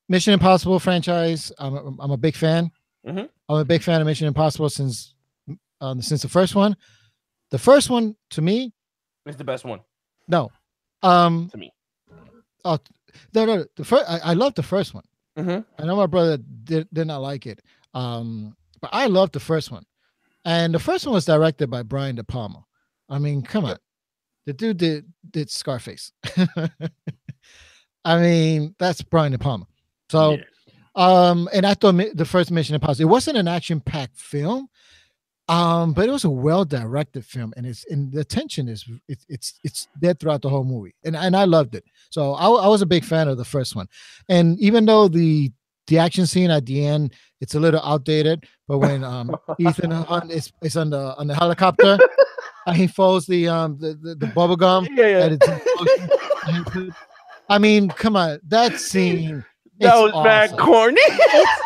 Speaker 3: Mission Impossible franchise. I'm a big fan.
Speaker 6: Mhm.
Speaker 3: I'm a big fan of Mission Impossible since the first one. The first one to me,
Speaker 6: It's the best one
Speaker 3: no.
Speaker 6: to me.
Speaker 3: Oh no. The first, I love the first one.
Speaker 6: Mhm.
Speaker 3: I know my brother did not like it. But I loved the first one, and the first one was directed by Brian De Palma. I mean, come on, the dude did Scarface. I mean, that's Brian De Palma. So, and I thought the first Mission Impossible, it wasn't an action-packed film, but it was a well-directed film, and the tension is it's there throughout the whole movie, and I loved it. So I was a big fan of the first one, and even though the action scene at the end, it's a little outdated, but when Ethan Hunt is on the helicopter and he folds the bubble gum, I mean, come on, that scene
Speaker 6: That was
Speaker 3: awesome.
Speaker 6: bad corny.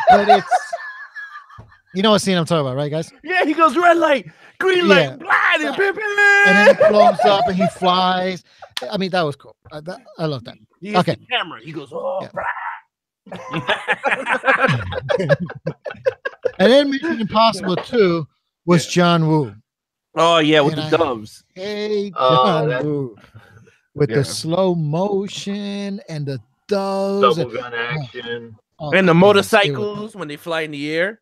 Speaker 3: But it's, you know what scene I'm talking about, right, guys?
Speaker 6: Yeah, he goes red light, green light, blind,
Speaker 3: and then he blows up and he flies. I mean, that was cool. I love that.
Speaker 6: He hits
Speaker 3: Okay.
Speaker 6: the camera. He goes, oh,
Speaker 3: Yeah. And then Mission Impossible 2 was John Woo.
Speaker 6: Oh yeah, with
Speaker 3: And
Speaker 6: the doves.
Speaker 3: Hey,
Speaker 5: Oh,
Speaker 3: John Woo. With the slow motion and the doves.
Speaker 5: Double gun action.
Speaker 6: And the
Speaker 3: man,
Speaker 6: motorcycles when they fly in the air.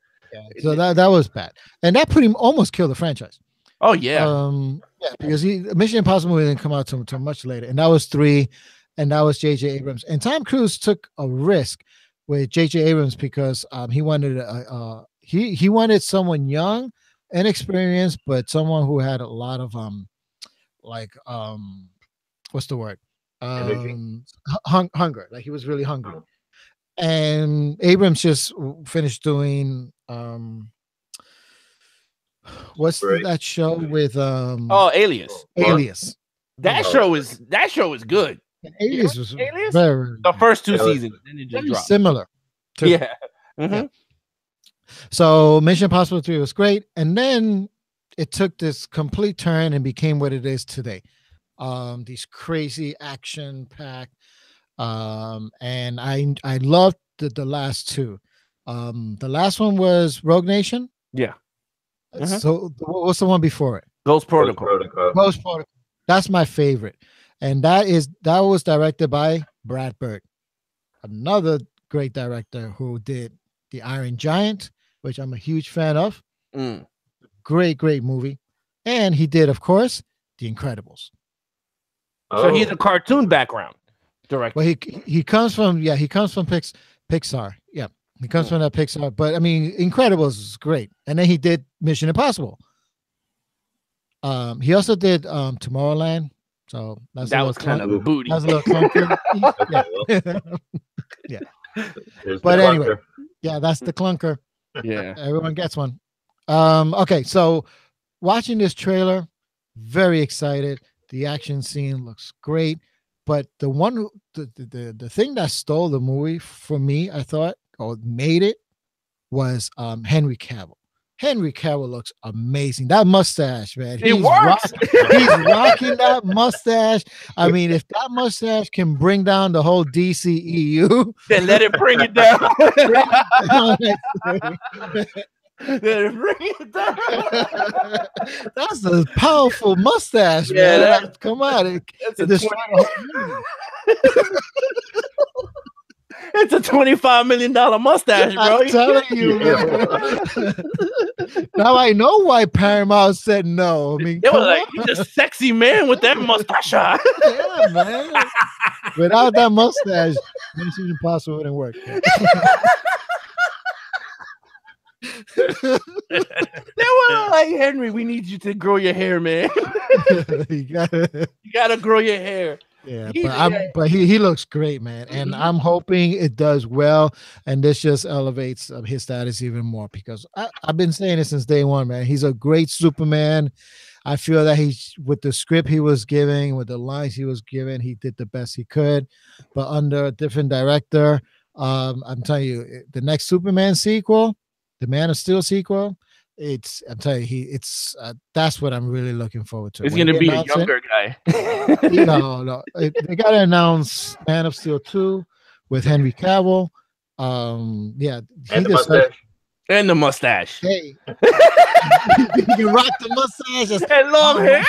Speaker 3: So that was bad. And that pretty almost killed the franchise.
Speaker 6: Oh yeah.
Speaker 3: Because Mission Impossible didn't come out till much later. And that was 3. And that was J.J. Abrams. And Tom Cruise took a risk with J.J. Abrams because he wanted he wanted someone young and experienced, but someone who had a lot of what's the word? Hunger. Like he was really hungry. And Abrams just finished doing what's that show with
Speaker 6: Alias.
Speaker 3: Alias.
Speaker 6: That show is good.
Speaker 3: And Alias was
Speaker 6: Alias?
Speaker 3: very
Speaker 6: The first 2 seasons, then it just
Speaker 3: very
Speaker 6: dropped.
Speaker 3: similar. To,
Speaker 6: Yeah. Mhm.
Speaker 3: So Mission Impossible 3 was great, and then it took this complete turn and became what it is today. These crazy action packed, and I loved the last 2. The last one was Rogue Nation.
Speaker 6: Yeah. Mhm.
Speaker 3: So what's the one before it?
Speaker 6: Ghost Protocol.
Speaker 3: Ghost Protocol. That's my favorite, and that was directed by Brad Bird, another great director who did The Iron Giant, which I'm a huge fan of. Great movie. And he did, of course, The Incredibles.
Speaker 6: So he's a cartoon background director.
Speaker 3: Well, he comes from Pixar. Yeah, he comes from that Pixar. But I mean, Incredibles is great. And then he did Mission Impossible. He also did Tomorrowland. So
Speaker 6: that was kind of booty.
Speaker 3: That was a little clunker. Yeah. But anyway, yeah, that's the clunker.
Speaker 6: Yeah.
Speaker 3: Everyone gets one. Okay, so watching this trailer, very excited. The action scene looks great, but the thing that stole the movie for me, I thought, or made it, was Henry Cavill. Henry Cavill looks amazing. That mustache, man.
Speaker 6: It works.
Speaker 3: He's rocking that mustache. I mean, if that mustache can bring down the whole DCEU,
Speaker 6: then let it bring it down. Let it bring it down.
Speaker 3: That's a powerful mustache,
Speaker 6: Yeah,
Speaker 3: man. Come on.
Speaker 6: It's a $25 million mustache, bro.
Speaker 3: I'm telling you. Now I know why Paramount said no. I mean,
Speaker 6: They were like, he's a sexy man with that mustache.
Speaker 3: Yeah, man. Without that mustache, Mission Impossible wouldn't work.
Speaker 6: They were Hey, Henry, we need you to grow your hair, man.
Speaker 3: You
Speaker 6: gotta grow your hair.
Speaker 3: Yeah,
Speaker 6: He's-
Speaker 3: but he looks great, man, and I'm hoping it does well, and this just elevates his status even more because I've been saying it since day one, man. He's a great Superman. I feel that he's with the script he was giving, with the lines he was giving, he did the best he could, but under a different director. I'm telling you, the next Superman sequel, the Man of Steel sequel, I'm telling you, that's what I'm really looking forward to.
Speaker 6: It's
Speaker 3: When
Speaker 6: gonna
Speaker 3: they
Speaker 6: be a
Speaker 3: announce it,
Speaker 6: younger guy.
Speaker 3: no. They got to announce Man of Steel 2 with Henry Cavill. Yeah,
Speaker 5: And the mustache.
Speaker 6: And the mustache.
Speaker 3: Hey, you can rock the mustache
Speaker 6: And long hair.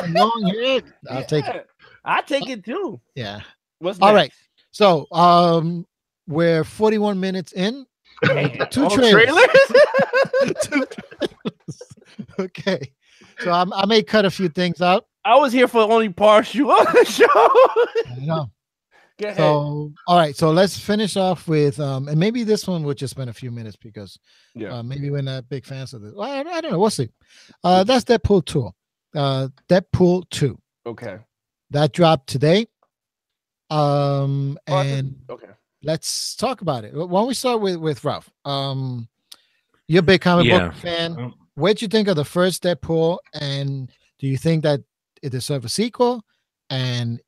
Speaker 3: and long hair. I'll take it.
Speaker 6: I take it too.
Speaker 3: Yeah.
Speaker 6: What's
Speaker 3: All
Speaker 6: next?
Speaker 3: right. So, we're 41 minutes in. Two
Speaker 6: Oh,
Speaker 3: trailers. Two trailers. Okay. So I may cut a few things out.
Speaker 6: I was here for only partial on the show.
Speaker 3: I know.
Speaker 6: Go ahead.
Speaker 3: So, all right. So let's finish off with, and maybe this one will just spend a few minutes because maybe we're not big fans of this. Well, I don't know. We'll see. That's Deadpool 2. Deadpool 2.
Speaker 6: Okay.
Speaker 3: That dropped today. And
Speaker 6: Okay.
Speaker 3: let's talk about it. Why don't we start with Ralph? You're a big comic book fan. What'd you think of the first Deadpool? And do you think that it deserves a sequel? And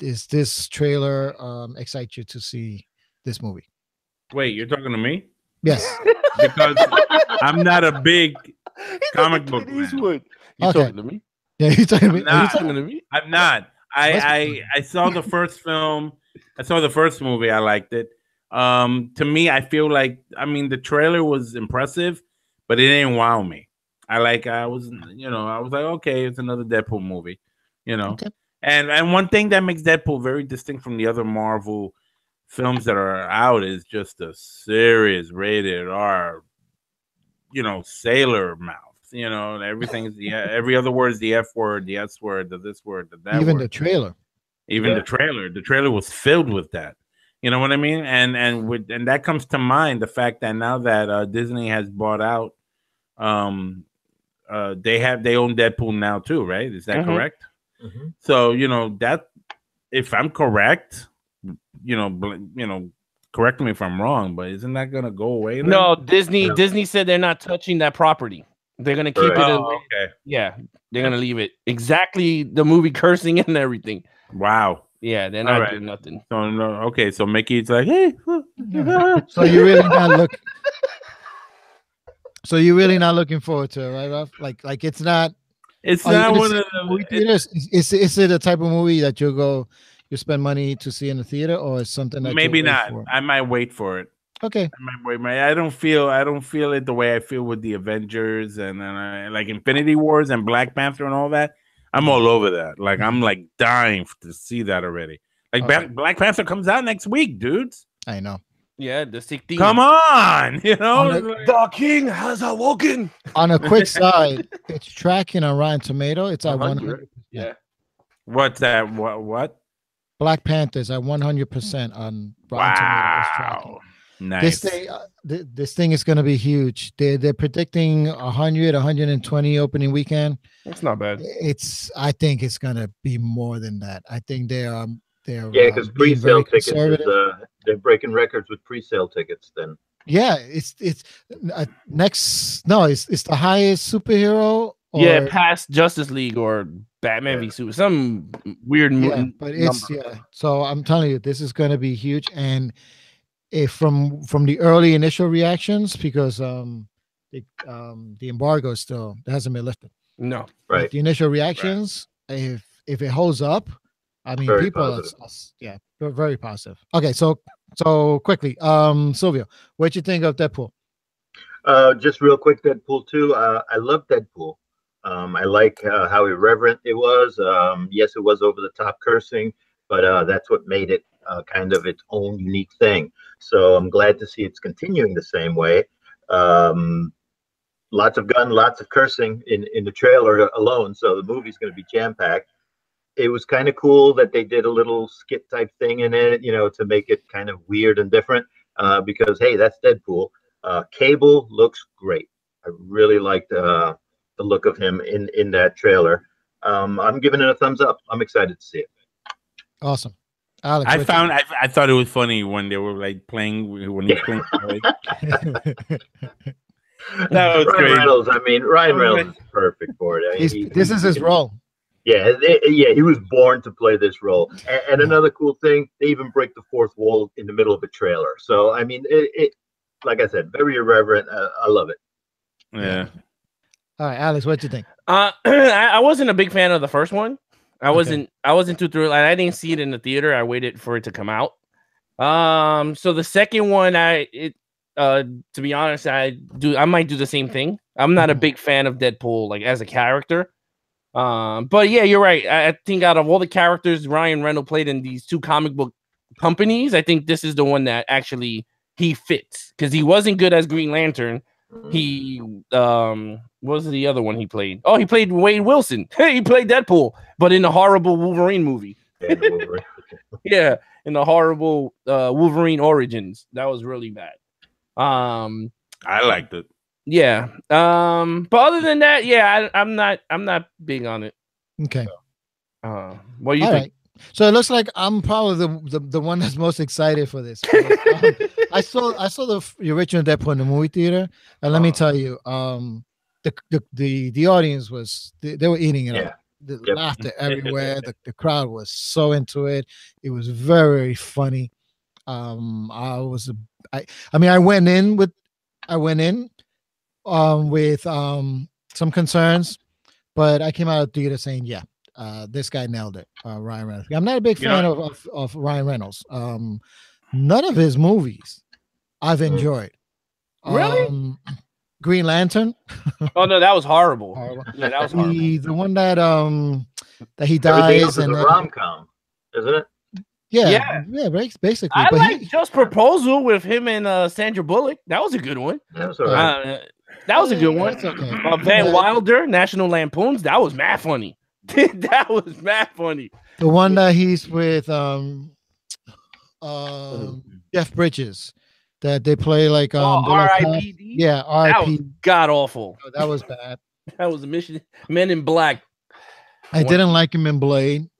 Speaker 3: is this trailer excite you to see this movie?
Speaker 4: Wait, you're talking to me?
Speaker 3: Yes.
Speaker 4: Because I'm not a big comic book fan.
Speaker 6: You
Speaker 3: Okay.
Speaker 6: talking to me?
Speaker 3: Yeah, you talking to me?
Speaker 4: Nah.
Speaker 3: Are you
Speaker 6: You
Speaker 3: talking-
Speaker 6: talking to me?
Speaker 4: I'm not. I saw the first film. I saw the first movie. I liked it. To me, I feel like the trailer was impressive, but it didn't wow me. I was like, okay, it's another Deadpool movie,
Speaker 3: Okay.
Speaker 4: And one thing that makes Deadpool very distinct from the other Marvel films that are out is just a serious rated R, sailor mouth. Everything's every other word is the F word, the S word, the this word, the that
Speaker 3: Even
Speaker 4: word.
Speaker 3: the trailer.
Speaker 4: Even the trailer was filled with that. You know what I mean? And that comes to mind the fact that now that Disney has bought out, they own Deadpool now too, right? Is that correct?
Speaker 5: Mm-hmm.
Speaker 4: So that if I'm correct, correct me if I'm wrong, but isn't that gonna go away? Then?
Speaker 6: No, Disney said they're not touching that property. They're gonna keep it.
Speaker 4: Okay.
Speaker 6: Yeah, they're gonna leave it exactly the movie cursing and everything.
Speaker 4: Wow.
Speaker 6: Yeah, they're not
Speaker 4: right.
Speaker 6: doing nothing.
Speaker 4: So no. Okay. So Mickey's like, hey.
Speaker 3: So you're really not looking. So you're really not looking forward to it, right, Ralph? Like it's not.
Speaker 4: It's
Speaker 3: Are you
Speaker 4: not
Speaker 3: gonna
Speaker 4: one
Speaker 3: see
Speaker 4: of
Speaker 3: it in movie
Speaker 4: the.
Speaker 3: theaters. Is it a type of movie that you spend money to see in the theater, or is something that
Speaker 4: Maybe
Speaker 3: you'll wait
Speaker 4: not.
Speaker 3: for?
Speaker 4: I might wait for it.
Speaker 3: Okay.
Speaker 4: I don't feel it the way I feel with the Avengers and like Infinity Wars and Black Panther and all that. I'm all over that. Like I'm like dying to see that already. Like
Speaker 3: Okay.
Speaker 4: Black Panther comes out next week, dudes.
Speaker 3: I know.
Speaker 6: Yeah, the 16th.
Speaker 4: Come on,
Speaker 6: The king has awoken.
Speaker 3: On a quick side, it's tracking on Rotten Tomato. It's at 100%.
Speaker 6: Yeah.
Speaker 4: What's that? What?
Speaker 3: Black Panther's at 100% on Rotten Tomato. It's tracking.
Speaker 4: Wow. Nice.
Speaker 3: This thing is going to be huge. They're predicting 100, 120 opening weekend.
Speaker 6: That's not bad.
Speaker 3: I think it's going to be more than that. I think they're
Speaker 5: because
Speaker 3: being
Speaker 5: pre-sale
Speaker 3: very
Speaker 5: tickets
Speaker 3: conservative.
Speaker 5: they're breaking records with pre-sale tickets. Then
Speaker 3: Yeah, it's next. No, it's the highest superhero.
Speaker 6: Yeah, past Justice League or Batman v Super, some weird
Speaker 3: Yeah, but it's
Speaker 6: number.
Speaker 3: So I'm telling you, this is going to be huge. And if from the early initial reactions, because the embargo still hasn't been lifted.
Speaker 6: No,
Speaker 5: right.
Speaker 3: But the initial reactions, if it holds up, I mean,
Speaker 5: Very
Speaker 3: people,
Speaker 5: positive.
Speaker 3: they're very positive. Okay, so quickly, Silvio, what'd you think of Deadpool?
Speaker 5: Just real quick, Deadpool 2. I love Deadpool. I like how irreverent it was. Yes, it was over the top cursing, but that's what made it kind of its own unique thing. So I'm glad to see it's continuing the same way. Lots of gun, lots of cursing in the trailer alone. So the movie's going to be jam-packed. It was kind of cool that they did a little skit type thing in it, to make it kind of weird and different. Because hey, that's Deadpool. Cable looks great. I really liked the look of him in that trailer. I'm giving it a thumbs up. I'm excited to see it.
Speaker 3: Awesome. Alex,
Speaker 4: I thought it was funny when they were like playing when he was playing. That was
Speaker 5: Ryan
Speaker 4: great.
Speaker 5: Reynolds. I mean, Ryan Reynolds is perfect for it. I mean,
Speaker 3: this is his role.
Speaker 5: Yeah, he was born to play this role. And another cool thing, they even break the fourth wall in the middle of a trailer. So I mean, it like I said, very irreverent. I love it.
Speaker 4: Yeah.
Speaker 3: All right, Alex, what do you think?
Speaker 6: I wasn't a big fan of the first one. I wasn't too thrilled. I didn't see it in the theater. I waited for it to come out. So the second one, to be honest, I might do the same thing. I'm not a big fan of Deadpool, like as a character. But yeah, you're right. I think out of all the characters Ryan Reynolds played in these two comic book companies, I think this is the one that actually he fits because he wasn't good as Green Lantern. He what was the other one he played? Oh, he played Wade Wilson. Hey, he played Deadpool, but in the horrible Wolverine movie. Yeah, in the horrible Wolverine Origins. That was really bad.
Speaker 4: I liked it.
Speaker 6: Yeah. But other than that, yeah, I'm not big on it.
Speaker 3: Okay.
Speaker 6: What do you think?
Speaker 3: Right. So it looks like I'm probably the one that's most excited for this. I saw the original Deadpool in the movie theater, and let me tell you, the audience was they were eating it up. The laughter everywhere. The crowd was so into it. It was very funny. I went in with some concerns, but I came out of the theater saying, yeah, this guy nailed it. Ryan Reynolds. I'm not a big fan of Ryan Reynolds. None of his movies I've enjoyed.
Speaker 6: Really?
Speaker 3: Green Lantern.
Speaker 6: Oh no, that was horrible. Yeah, that was horrible.
Speaker 3: The one that he dies
Speaker 5: and a rom-com, isn't it?
Speaker 3: Yeah, basically.
Speaker 6: I like Just Proposal with him and Sandra Bullock. That was a good one.
Speaker 5: That was all right.
Speaker 6: That was a good one.
Speaker 3: Okay.
Speaker 6: Van Wilder, National Lampoons. That was mad funny. That was mad funny.
Speaker 3: The one that he's with Jeff Bridges, that they play like
Speaker 6: R.I.P.D.
Speaker 3: Yeah, R.I.P.
Speaker 6: That was god awful.
Speaker 3: Oh, that was bad.
Speaker 6: That was a mission. Men in Black.
Speaker 3: I didn't like him in Blade.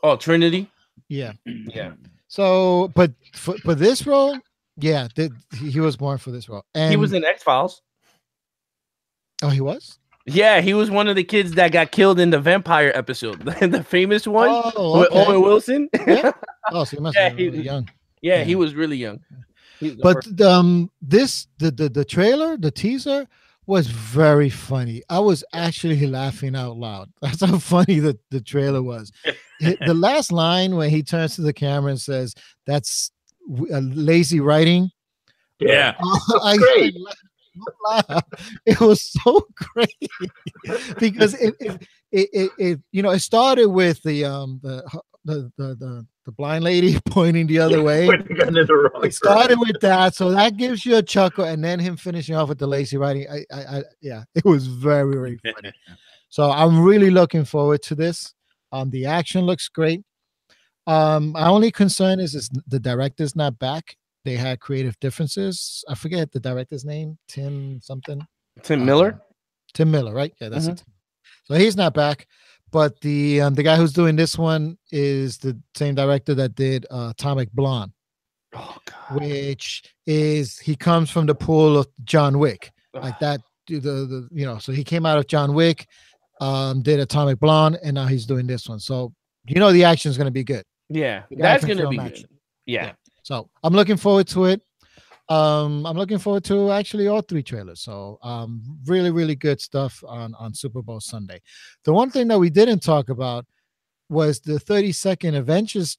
Speaker 6: Oh, Trinity.
Speaker 3: Yeah.
Speaker 6: So,
Speaker 3: but for this role, yeah, he was born for this role. And
Speaker 6: he was in X-Files.
Speaker 3: Oh, he was?
Speaker 6: Yeah, he was one of the kids that got killed in the vampire episode, the famous one with Owen Wilson.
Speaker 3: Yeah. Oh, so he must have been really young.
Speaker 6: Yeah, he was really young.
Speaker 3: But the trailer, the teaser was very funny. I was actually laughing out loud. That's how funny the trailer was. The last line when he turns to the camera and says, "That's lazy writing."
Speaker 4: Yeah,
Speaker 5: great.
Speaker 3: It was so great because it started with the blind lady pointing the other way. It started with that, so that gives you a chuckle, and then him finishing off with the lazy writing. It was very, very funny. So I'm really looking forward to this. The action looks great. My only concern is the director's not back. They had creative differences. I forget the director's name. Tim Miller. Tim Miller, right? Yeah, that's it. So he's not back. But the guy who's doing this one is the same director that did Atomic Blonde, which is he comes from the pool of John Wick, like that. So he came out of John Wick, did Atomic Blonde, and now he's doing this one. So the action is going to be good.
Speaker 6: Yeah, that's going to be good. Yeah.
Speaker 3: So I'm looking forward to it. I'm looking forward to actually all three trailers. So really, really good stuff on Super Bowl Sunday. The one thing that we didn't talk about was the 30-second Avengers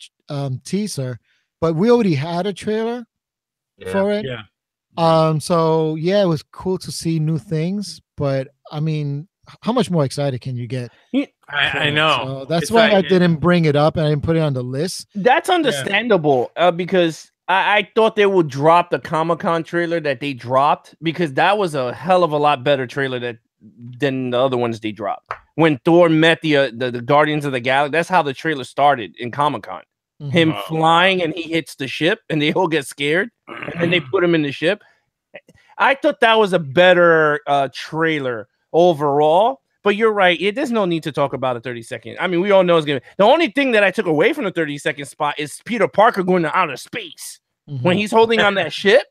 Speaker 3: teaser, but we already had a trailer for it.
Speaker 4: Yeah.
Speaker 3: So yeah, it was cool to see new things, but I mean, how much more excited can you get?
Speaker 4: I know.
Speaker 3: So that's why I didn't bring it up and I didn't put it on the list.
Speaker 6: That's understandable because I thought they would drop the Comic-Con trailer that they dropped because that was a hell of a lot better trailer than the other ones they dropped. When Thor met the Guardians of the Galaxy, that's how the trailer started in Comic-Con. Mm-hmm. Him flying and he hits the ship and they all get scared and then they put him in the ship. I thought that was a better trailer overall. But you're right. There's no need to talk about a 30-second. I mean, we all know it's gonna. The only thing that I took away from the 30-second spot is Peter Parker going to outer space when he's holding on that ship.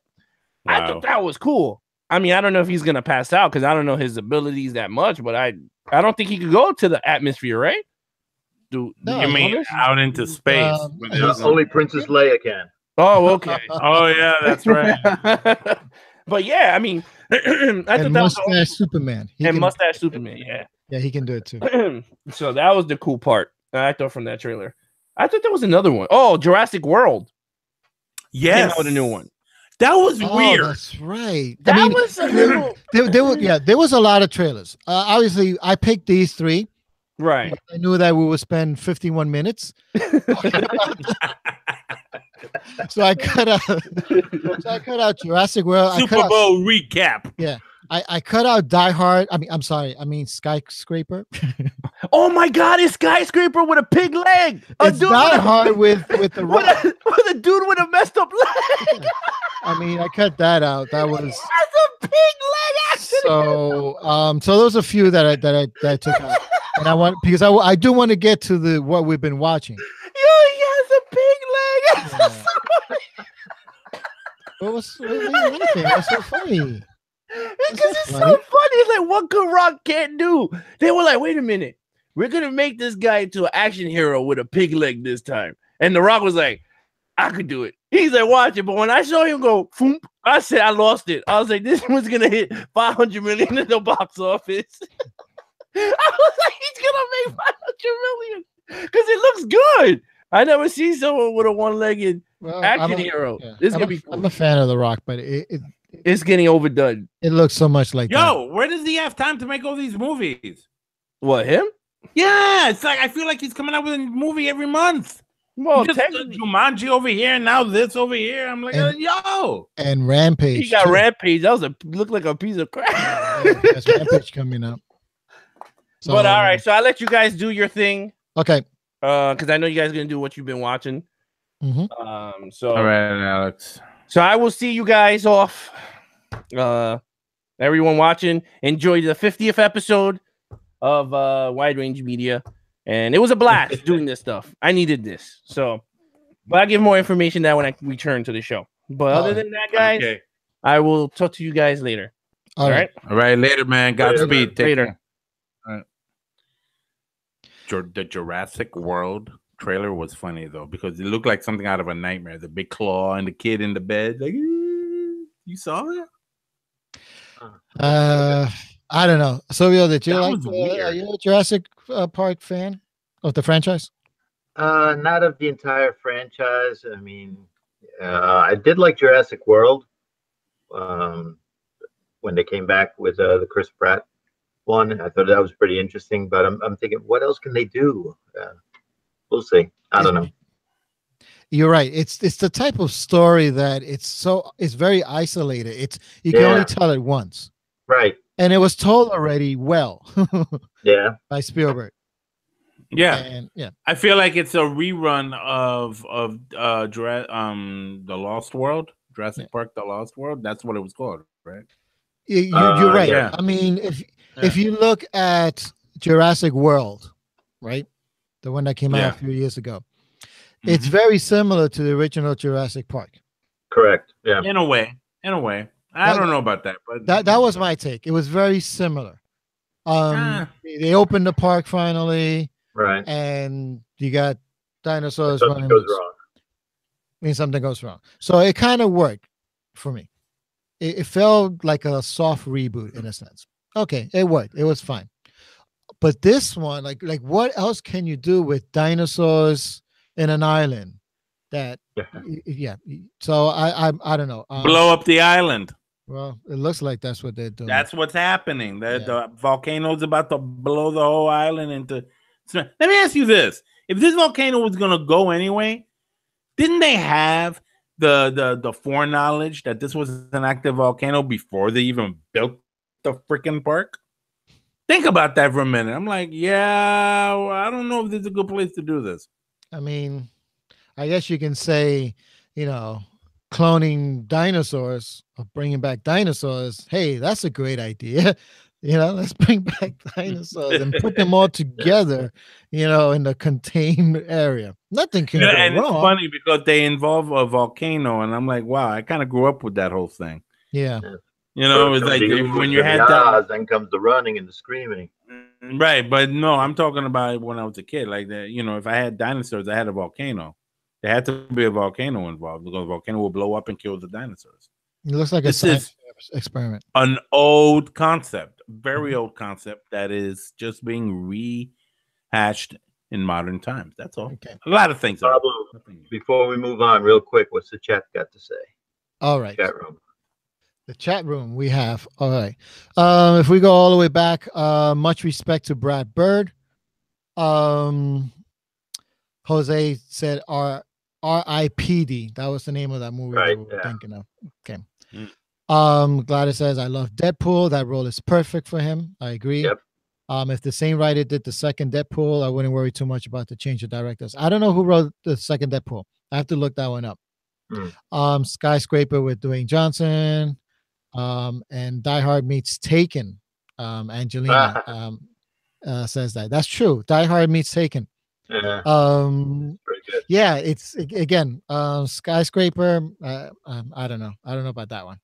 Speaker 4: Wow.
Speaker 6: I thought that was cool. I mean, I don't know if he's gonna pass out because I don't know his abilities that much, but I don't think he could go to the atmosphere, right?
Speaker 4: You mean out into space?
Speaker 5: Only Princess Leia can.
Speaker 6: Oh, okay.
Speaker 4: Oh yeah, that's right.
Speaker 6: But yeah, I mean, I thought that was
Speaker 3: Mustache Superman.
Speaker 6: Mustache Superman. Yeah,
Speaker 3: he can do it too.
Speaker 6: So that was the cool part I thought from that trailer. I thought there was another one. Oh, Jurassic World.
Speaker 4: Yes,
Speaker 6: came out with a new one.
Speaker 4: That was weird.
Speaker 3: That's right.
Speaker 6: That was a little.
Speaker 3: There was a lot of trailers. Obviously, I picked these three.
Speaker 6: Right.
Speaker 3: I knew that we would spend 51 minutes. So I cut out Jurassic World.
Speaker 4: Super Bowl recap.
Speaker 3: Yeah. I cut out Die Hard. I mean Skyscraper.
Speaker 6: Oh my God, it's Skyscraper with a pig leg.
Speaker 3: It's Die Hard with the rock.
Speaker 6: with a dude with a messed up leg.
Speaker 3: I mean, I cut that out. That was
Speaker 6: That's a pig leg accident.
Speaker 3: So those are a few that I took out. And I want because I do want to get to what we've been watching.
Speaker 6: Yo, he has a pig leg.
Speaker 3: Yeah. What's so funny?
Speaker 6: Because it's so funny. It's like what could Rock can't do. They were like, wait a minute, we're gonna make this guy into an action hero with a pig leg this time. And The Rock was like, I could do it. He's like, watch it. But when I saw him go, foom, I said I lost it. I was like, this one's gonna hit 500 million in the box office. I was like, he's gonna make 500 million because it looks good. I never seen someone with a one-legged action hero.
Speaker 3: Yeah.
Speaker 6: This is gonna be cool.
Speaker 3: I'm a fan of The Rock, but
Speaker 6: it's getting overdone.
Speaker 3: It looks so much like
Speaker 4: where does he have time to make all these movies?
Speaker 6: What, him?
Speaker 4: Yeah, it's like I feel like he's coming out with a movie every month.
Speaker 6: Well,
Speaker 4: just Jumanji over here, now this over here. I'm like, yo.
Speaker 3: And Rampage.
Speaker 6: He got Rampage. That looked like a piece of crap.
Speaker 3: There's Rampage coming up. So,
Speaker 6: but all right, so I let you guys do your thing.
Speaker 3: Okay.
Speaker 6: Because I know you guys are gonna do what you've been watching.
Speaker 3: Mm-hmm.
Speaker 6: So
Speaker 4: all right, Alex.
Speaker 6: So I will see you guys off. Everyone watching, enjoy the 50th episode of Wide Range Media, and it was a blast doing this stuff. I needed this, but I'll give more information that when I return to the show. But other than that, guys, I will talk to you guys later. All right.
Speaker 4: All right, later, man. Godspeed.
Speaker 6: Later.
Speaker 4: All right. The Jurassic World trailer was funny though because it looked like something out of a nightmare. The big claw and the kid in the bed. Like, you saw that?
Speaker 3: I don't know. Silvio, did you
Speaker 4: That
Speaker 3: like? Are you a Jurassic Park fan of the franchise?
Speaker 5: Not of the entire franchise. I mean, I did like Jurassic World when they came back with the Chris Pratt one. I thought that was pretty interesting, but I'm thinking, what else can they do? We'll see. I don't know.
Speaker 3: You're right. It's the type of story that it's very isolated. You can only tell it once.
Speaker 5: Right.
Speaker 3: And it was told already well.
Speaker 5: Yeah.
Speaker 3: By Spielberg.
Speaker 4: Yeah.
Speaker 3: And, yeah.
Speaker 4: I feel like it's a rerun of the Lost World, Jurassic Park: The Lost World. That's what it was called, right?
Speaker 3: You're right.
Speaker 4: Yeah.
Speaker 3: I mean, if you look at Jurassic World, right, the one that came out a few years ago, it's very similar to the original Jurassic Park.
Speaker 5: Correct. Yeah.
Speaker 4: In a way. I don't know about that, but
Speaker 3: that was my take. It was very similar. They opened the park finally,
Speaker 5: right,
Speaker 3: and you got dinosaurs
Speaker 5: running. Goes wrong.
Speaker 3: Something goes wrong. So it kind of worked for me. It felt like a soft reboot in a sense. Okay, it worked. It was fine. But this one, like what else can you do with dinosaurs in an island? So I don't know.
Speaker 4: Blow up the island.
Speaker 3: Well, it looks like that's what they're doing.
Speaker 4: That's what's happening. The volcano's about to blow the whole island into. Let me ask you this: if this volcano was going to go anyway, didn't they have the foreknowledge that this was an active volcano before they even built the freaking park? Think about that for a minute. I'm like, I don't know if this is a good place to do this.
Speaker 3: I mean, I guess you can say, cloning dinosaurs or bringing back dinosaurs, hey, that's a great idea. Let's bring back dinosaurs and put them all together, in the contained area. Nothing can go
Speaker 4: and it's
Speaker 3: wrong.
Speaker 4: funny because they involve a volcano, and I'm like, wow, I kind of grew up with that whole thing.
Speaker 3: Yeah.
Speaker 4: It's like when you had that.
Speaker 5: Then comes the running and the screaming.
Speaker 4: Right, but no, I'm talking about when I was a kid. Like that, if I had dinosaurs, I had a volcano. There had to be a volcano involved because a volcano will blow up and kill the dinosaurs.
Speaker 3: It looks like
Speaker 4: this
Speaker 3: a science experiment.
Speaker 4: An old concept, very old concept that is just being rehashed in modern times. That's all.
Speaker 3: Okay.
Speaker 4: A lot of things.
Speaker 5: Before we move on, real quick, what's the chat got to say?
Speaker 3: All right.
Speaker 5: Chat room.
Speaker 3: The chat room we have. All right. If we go all the way back, much respect to Brad Bird. Jose said R.I.P.D. That was the name of that movie
Speaker 5: Right,
Speaker 3: we were thinking of. Okay.
Speaker 4: Mm.
Speaker 3: Gladys says, I love Deadpool. That role is perfect for him. I agree.
Speaker 5: Yep.
Speaker 3: If the same writer did the second Deadpool, I wouldn't worry too much about the change of directors. I don't know who wrote the second Deadpool. I have to look that one up. Skyscraper with Dwayne Johnson. And Die Hard meets Taken. Angelina says that. That's true. Die Hard meets Taken.
Speaker 5: Yeah. Pretty good.
Speaker 3: Yeah, it's again Skyscraper. I don't know. I don't know about that one.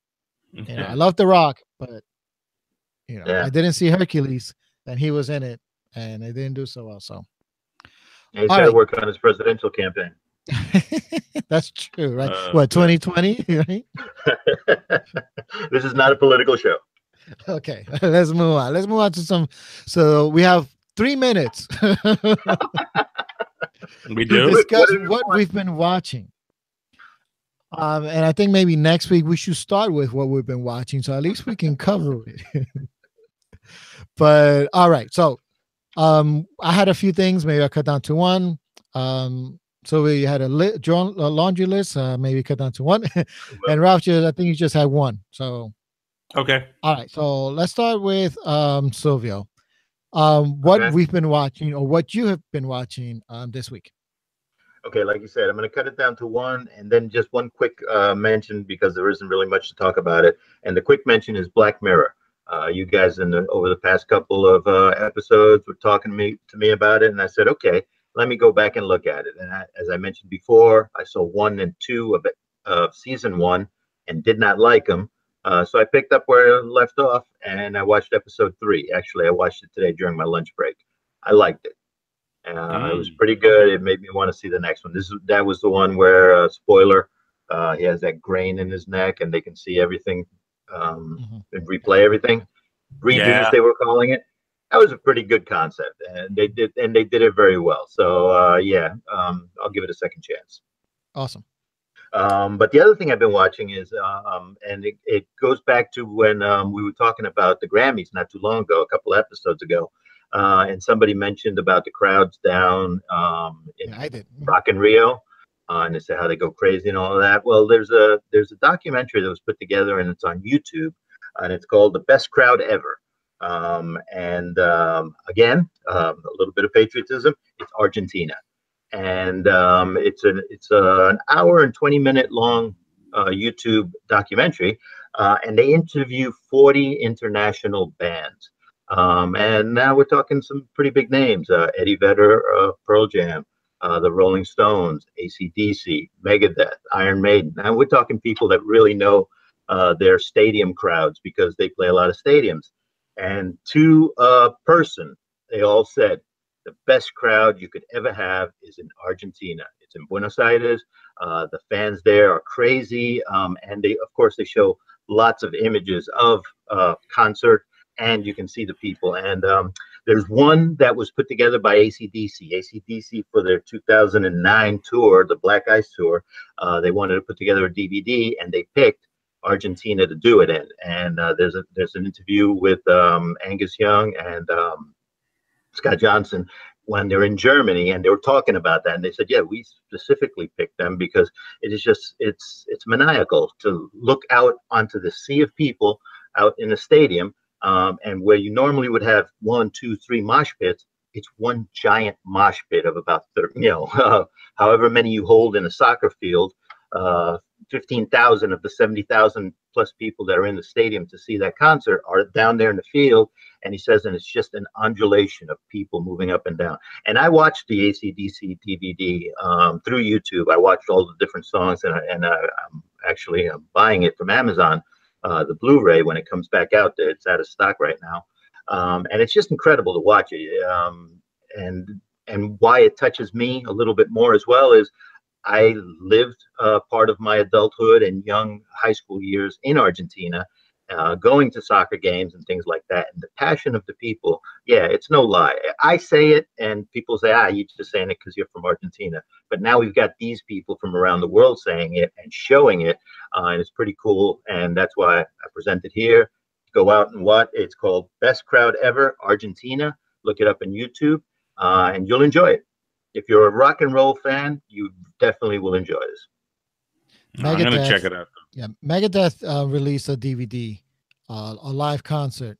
Speaker 3: I love The Rock, but I didn't see Hercules, and he was in it, and it didn't do so well. So
Speaker 5: he's got to work on his presidential campaign.
Speaker 3: That's true, right? What, 2020? Right?
Speaker 5: This is not a political show.
Speaker 3: Okay, let's move on. Let's move on to some. So we have 3 minutes.
Speaker 4: We do
Speaker 3: discuss what we've been watching. And I think maybe next week we should start with what we've been watching, so at least we can cover it. But all right, so I had a few things. Maybe I cut down to one. So we had a laundry list. Maybe cut down to one. And Ralph, I think you just had one. So
Speaker 4: okay.
Speaker 3: All right. So let's start with Silvio. What we've been watching, or what you have been watching this week.
Speaker 5: Okay, like you said, I'm going to cut it down to one, and then just one quick mention because there isn't really much to talk about it. And the quick mention is Black Mirror. You guys over the past couple of episodes were talking to me about it, and I said, okay, let me go back and look at it. And as I mentioned before, I saw 1 and 2 of season 1 and did not like them. So I picked up where I left off, and I watched episode 3. Actually, I watched it today during my lunch break. I liked it. It was pretty good. It made me want to see the next one. That was the one where, spoiler, he has that grain in his neck, and they can see everything, and replay everything. Redos, they were calling it. That was a pretty good concept, and they did it very well. So I'll give it a second chance.
Speaker 3: Awesome.
Speaker 5: But the other thing I've been watching is, and it goes back to when we were talking about the Grammys not too long ago, a couple episodes ago, and somebody mentioned about the crowds down in Rock in Rio, and they said how they go crazy and all of that. Well, there's a documentary that was put together, and it's on YouTube, and it's called The Best Crowd Ever. Again, a little bit of patriotism. It's Argentina. And it's an hour and 20-minute long YouTube documentary, and they interview 40 international bands. And now we're talking some pretty big names: Eddie Vedder, Pearl Jam, the Rolling Stones, AC/DC, Megadeth, Iron Maiden. Now we're talking people that really know their stadium crowds because they play a lot of stadiums. And to a person, they all said, the best crowd you could ever have is in Argentina. It's in Buenos Aires. The fans there are crazy. And they show lots of images of concert, and you can see the people. And there's one that was put together by AC/DC. AC/DC for their 2009 tour, the Black Ice Tour. They wanted to put together a DVD, and they picked Argentina to do it in. And there's an interview with Angus Young and Scott Johnson when they're in Germany, and they were talking about that, and they said, yeah, we specifically picked them because it is just it's maniacal to look out onto the sea of people out in a stadium, and where you normally would have 1, 2, 3 mosh pits, it's one giant mosh pit of about 30, however many you hold in a soccer field, 15,000 of the 70,000 plus people that are in the stadium to see that concert are down there in the field. And he says, and it's just an undulation of people moving up and down. And I watched the AC/DC DVD through YouTube. I watched all the different songs, and I'm actually buying it from Amazon, the Blu-ray when it comes back out. It's out of stock right now, and it's just incredible to watch it. And why it touches me a little bit more as well is I lived part of my adulthood and young high school years in Argentina, going to soccer games and things like that. And the passion of the people, yeah, it's no lie. I say it and people say, you're just saying it because you're from Argentina. But now we've got these people from around the world saying it and showing it. And it's pretty cool. And that's why I present it here. Go out and watch. It's called Best Crowd Ever Argentina. Look it up on YouTube and you'll enjoy it. If you're a rock and roll fan, you definitely will enjoy this.
Speaker 4: I'm going to check it out.
Speaker 3: Yeah, Megadeth released a DVD, a live concert,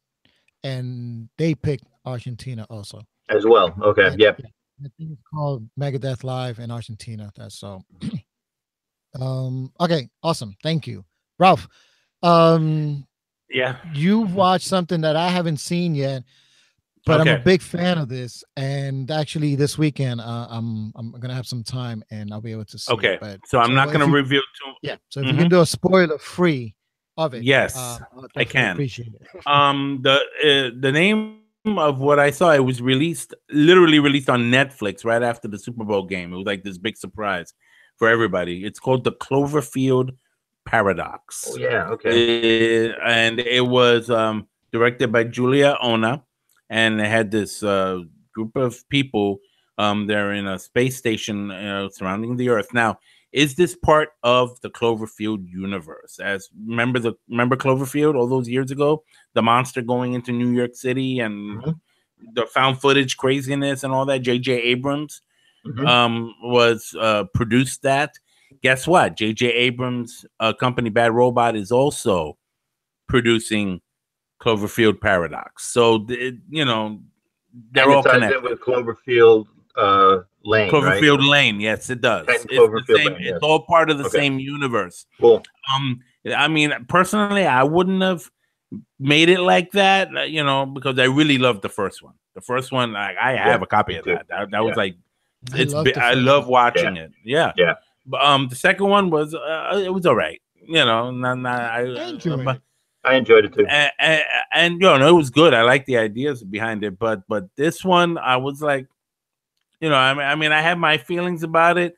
Speaker 3: and they picked Argentina also.
Speaker 5: As well. Okay,
Speaker 3: and,
Speaker 5: yeah.
Speaker 3: I think it's called Megadeth Live in Argentina. That's so. Okay, awesome. Thank you, Ralph.
Speaker 4: Yeah,
Speaker 3: you watched something that I haven't seen yet. But I'm a big fan of this, and actually, this weekend I'm gonna have some time, and I'll be able to see.
Speaker 4: Okay,
Speaker 3: it. But,
Speaker 4: so I'm not gonna review too.
Speaker 3: Yeah, so if you can do a spoiler free of it,
Speaker 4: yes, I can.
Speaker 3: Appreciate it.
Speaker 4: The name of what I saw, it was literally released on Netflix right after the Super Bowl game. It was like this big surprise for everybody. It's called The Cloverfield Paradox.
Speaker 5: Oh yeah, okay.
Speaker 4: And it was directed by Julia Ona. And they had this group of people. They're in a space station surrounding the Earth. Now, is this part of the Cloverfield universe? Remember Cloverfield all those years ago? The monster going into New York City and the found footage craziness and all that. J.J. Abrams was produced that. Guess what? J.J. Abrams' company Bad Robot is also producing Cloverfield Paradox. So they're all connected
Speaker 5: with Cloverfield Lane.
Speaker 4: Cloverfield
Speaker 5: right?
Speaker 4: Lane, yes, it does. It's
Speaker 5: the same.
Speaker 4: Lane, yes. It's all part of the same universe.
Speaker 5: Cool.
Speaker 4: I mean, personally, I wouldn't have made it like that, because I really loved the first one. The first one, I have a copy of that. That was like, I love watching it. Yeah.
Speaker 5: Yeah.
Speaker 4: But the second one was, it was all right.
Speaker 5: I enjoyed it too,
Speaker 4: and it was good. I like the ideas behind it, but this one, I was like, I mean, I have my feelings about it.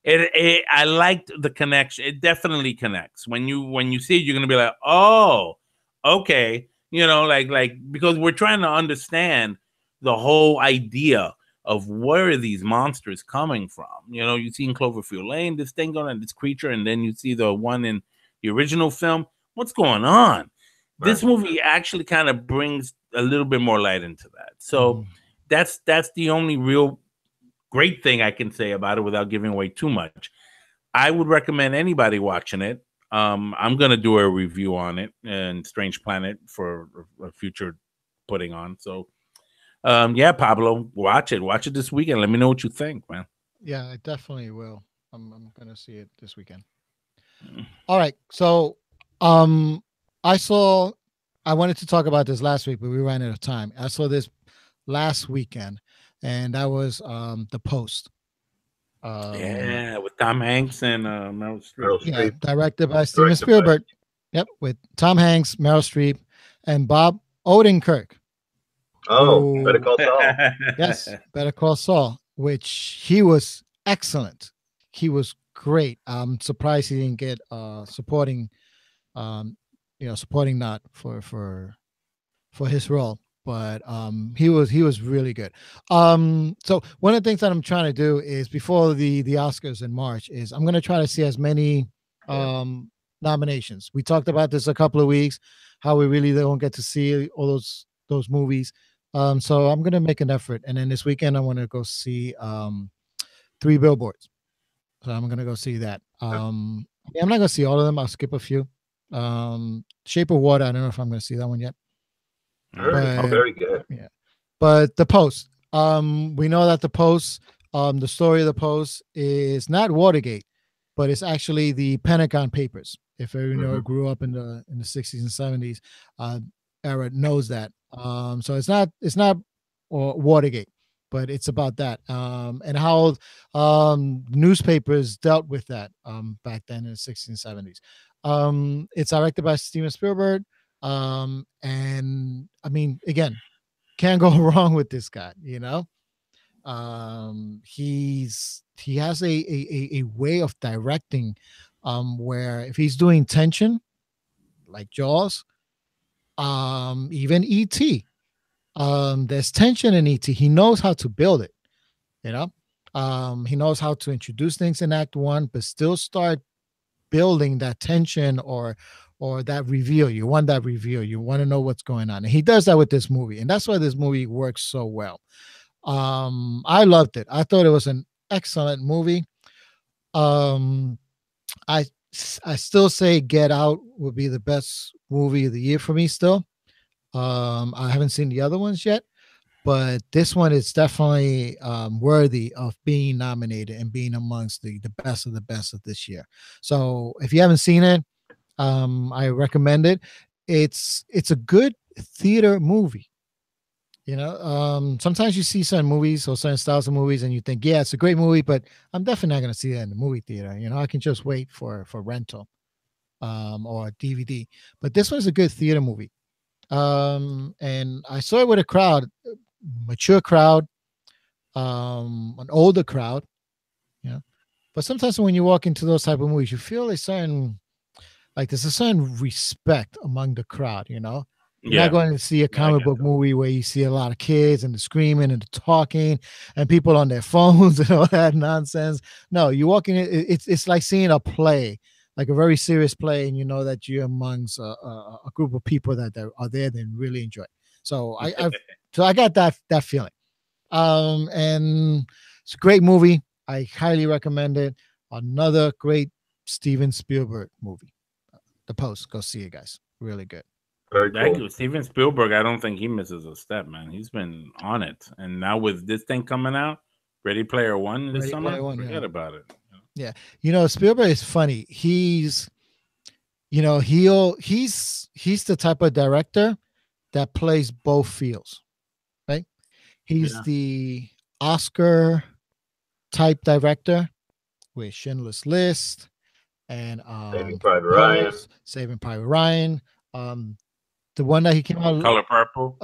Speaker 4: I liked the connection. It definitely connects. When you see it, you're gonna be like, oh, okay, because we're trying to understand the whole idea of where are these monsters coming from. You see in Cloverfield Lane this thing going on, this creature, and then you see the one in the original film. What's going on? Right. This movie actually kind of brings a little bit more light into that. So that's the only real great thing I can say about it without giving away too much. I would recommend anybody watching it. I'm going to do a review on it and Strange Planet for a future putting on. So, yeah, Pablo, watch it. Watch it this weekend. Let me know what you think, man.
Speaker 3: Yeah, I definitely will. I'm going to see it this weekend. All right. So, I wanted to talk about this last week, but we ran out of time. I saw this last weekend, and that was The Post.
Speaker 4: With Tom Hanks and Meryl Streep.
Speaker 3: Yeah, directed by Steven Spielberg. Yep, with Tom Hanks, Meryl Streep, and Bob Odenkirk.
Speaker 5: Oh, Better Call Saul.
Speaker 3: Yes, Better Call Saul, which he was excellent. He was great. I'm surprised he didn't get supporting nod for his role, but he was really good. So one of the things that I'm trying to do is before the Oscars in March is I'm going to try to see as many nominations. We talked about this a couple of weeks, how we really don't get to see all those movies. So I'm going to make an effort, and then this weekend I want to go see 3 Billboards. So I'm going to go see that. I'm not going to see all of them. I'll skip a few. Shape of Water, I don't know if I'm going to see that one yet.
Speaker 5: Very good.
Speaker 3: Yeah, but The Post. We know that The Post, the story of The Post is not Watergate. but it's actually the Pentagon Papers. If you know,
Speaker 5: Mhm.
Speaker 3: grew up in the 60s and 70s era, knows that. So it's not Watergate, but it's about that and how newspapers dealt with that back then in the 60s and 70s. It's directed by Steven Spielberg, and I mean, again, can't go wrong with this guy. You know, he has a way of directing where if he's doing tension like Jaws, even ET, there's tension in ET. He knows how to build it, you know. He knows how to introduce things in act one but still start building that tension or that reveal. You want that reveal, you want to know what's going on, and he does that with this movie, and that's why this movie works so well. I loved it. I thought it was an excellent movie. um I I still say Get Out would be the best movie of the year for me still. I haven't seen the other ones yet, but this one is definitely worthy of being nominated and being amongst the best of the best of this year. So if you haven't seen it, I recommend it. It's a good theater movie. You know, sometimes you see certain movies or certain styles of movies, and you think, yeah, it's a great movie, but I'm definitely not going to see that in the movie theater. You know, I can just wait for rental or DVD. But this one's a good theater movie. And I saw it with a crowd, mature crowd, an older crowd. You know, but sometimes when you walk into those type of movies, you feel a certain like there's a certain respect among the crowd. You know, you're
Speaker 4: Yeah.
Speaker 3: not going to see a comic book movie where you see a lot of kids and the screaming and the talking and people on their phones and all that nonsense. No, you walk in, it's like seeing a play, like a very serious play, and you know that you're amongst a group of people that are there and really enjoy it. So I got that feeling. And it's a great movie. I highly recommend it. Another great Steven Spielberg movie. The Post. Go see it, guys. Really good.
Speaker 5: Very
Speaker 4: Thank
Speaker 5: cool.
Speaker 4: you, Steven Spielberg. I don't think he misses a step, man. He's been on it, and now with this thing coming out, Ready Player One this
Speaker 3: Ready
Speaker 4: summer,
Speaker 3: Player One,
Speaker 4: forget
Speaker 3: yeah.
Speaker 4: about it.
Speaker 3: Yeah. You know, Spielberg is funny. He's he's the type of director that plays both fields, right? He's
Speaker 4: Yeah.
Speaker 3: the Oscar type director with Schindler's List and
Speaker 5: Saving Private Ryan.
Speaker 3: Pose, Saving Private Ryan. The one that he came out
Speaker 4: Color Purple.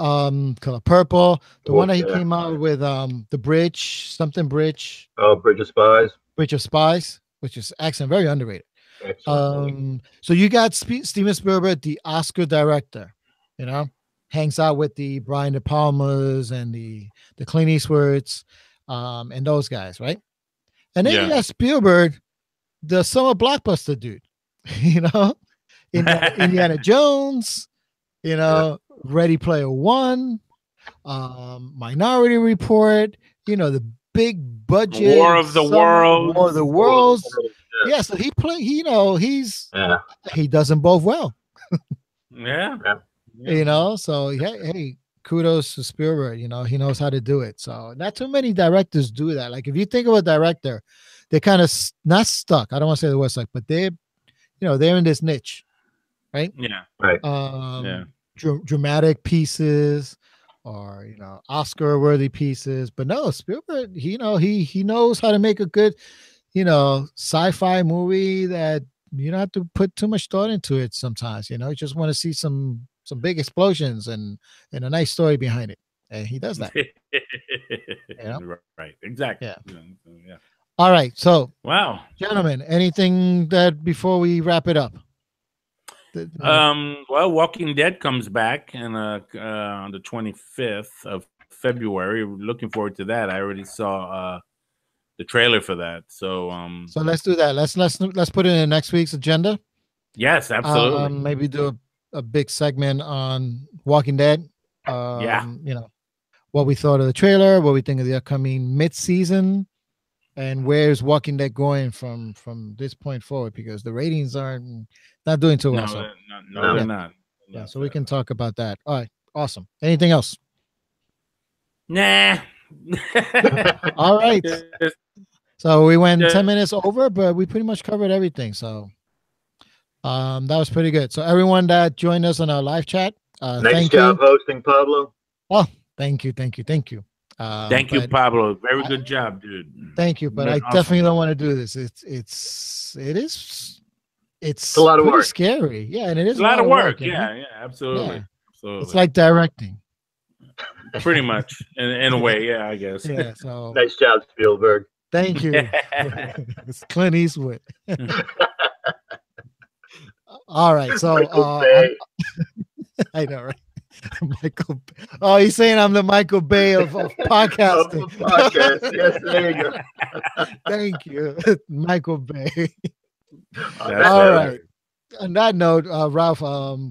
Speaker 3: Color Purple. The one that he
Speaker 5: Yeah.
Speaker 3: came out with the Bridge, something Bridge,
Speaker 5: Oh, Bridge of Spies.
Speaker 3: Bridge of Spies, which is excellent, very underrated.
Speaker 5: Excellent movie.
Speaker 3: So you got Steven Spielberg, the Oscar director, you know, hangs out with the Brian De Palmas and the Clint Eastwoods, and those guys, right? And then you got Spielberg, the summer blockbuster dude, you know, Indiana Jones, you know, Ready Player One, Minority Report, you know, the big budget
Speaker 4: War of the Worlds.
Speaker 3: War of the Worlds. Yeah, so he does them both well.
Speaker 4: Yeah.
Speaker 3: You know, so hey, kudos to Spielberg. You know, he knows how to do it. So not too many directors do that. Like if you think of a director, they're kind of not stuck. I don't want to say the word stuck, but they're in this niche, right?
Speaker 4: Yeah.
Speaker 5: Right.
Speaker 3: Dramatic pieces or Oscar worthy pieces. But no, Spielberg, he knows how to make a good, sci-fi movie that you don't have to put too much thought into it sometimes. You just want to see some big explosions and a nice story behind it. And he does that.
Speaker 4: Right. Exactly.
Speaker 3: Yeah. All right. So,
Speaker 4: wow,
Speaker 3: gentlemen, anything that before we wrap it up?
Speaker 4: Well, Walking Dead comes back on the 25th of February. We're looking forward to that. I already saw the trailer for that. So
Speaker 3: let's do that. Let's put it in next week's agenda.
Speaker 4: Yes, absolutely.
Speaker 3: Maybe do a big segment on Walking Dead. What we thought of the trailer, what we think of the upcoming mid-season, and where's Walking Dead going from this point forward, because the ratings are not doing too well.
Speaker 4: No, they're not.
Speaker 3: Yeah, so we can talk about that. All right, awesome. Anything else?
Speaker 4: Nah.
Speaker 3: All right. So we went
Speaker 4: Yeah.
Speaker 3: 10 minutes over, but we pretty much covered everything. So that was pretty good. So everyone that joined us on our live chat,
Speaker 5: Nice
Speaker 3: thank
Speaker 5: job
Speaker 3: you.
Speaker 5: hosting, Pablo.
Speaker 3: Oh, thank you.
Speaker 4: Thank you,
Speaker 3: But
Speaker 4: Pablo. Very good job, dude.
Speaker 3: thank you, but
Speaker 4: You're
Speaker 3: I
Speaker 4: awesome.
Speaker 3: definitely don't want to do this. It's
Speaker 5: a lot of
Speaker 3: pretty
Speaker 5: work.
Speaker 3: scary. Yeah, and it is
Speaker 4: It's a lot of work.
Speaker 3: you know?
Speaker 4: Yeah, absolutely.
Speaker 3: Yeah.
Speaker 4: Absolutely.
Speaker 3: It's like directing.
Speaker 4: pretty much in a way, yeah, I guess.
Speaker 3: Yeah. So
Speaker 5: Nice job, Spielberg.
Speaker 3: thank you. It's Clint Eastwood. All right. So
Speaker 5: Michael Bay.
Speaker 3: I know, right? Michael. Oh, he's saying I'm the Michael Bay of podcasting.
Speaker 5: Of the podcast. Yes, there you go.
Speaker 3: Thank you, Michael Bay.
Speaker 5: That's
Speaker 3: All
Speaker 5: it.
Speaker 3: right. On that note, Ralph,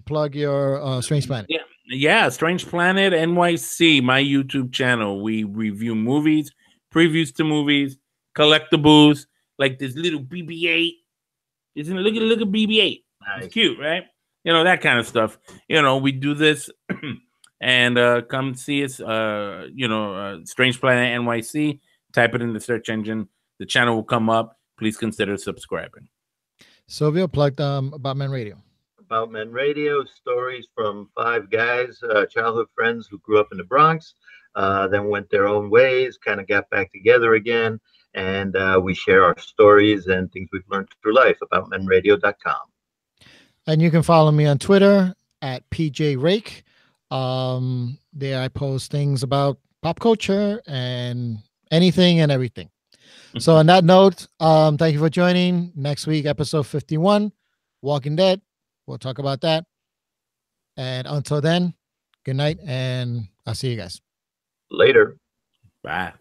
Speaker 3: plug your Strange Planet.
Speaker 4: Yeah, Strange Planet NYC, my YouTube channel. We review movies, previews to movies, collectibles, like this little BB-8. Isn't it? Look at BB-8.
Speaker 5: Nice.
Speaker 4: It's cute, right? You know, that kind of stuff. You know, we do this and come see us, Strange Planet NYC. Type it in the search engine. The channel will come up. Please consider subscribing.
Speaker 3: Sylvia plugged About Men Radio.
Speaker 5: About Men Radio, stories from 5 guys, childhood friends who grew up in the Bronx, then went their own ways, kind of got back together again, and we share our stories and things we've learned through life. AboutMenRadio.com.
Speaker 3: And you can follow me on Twitter at PJ Rake. There I post things about pop culture and anything and everything. So on that note, thank you for joining. Next week, episode 51, Walking Dead. We'll talk about that. And until then, good night, and I'll see you guys.
Speaker 5: Later.
Speaker 4: Bye.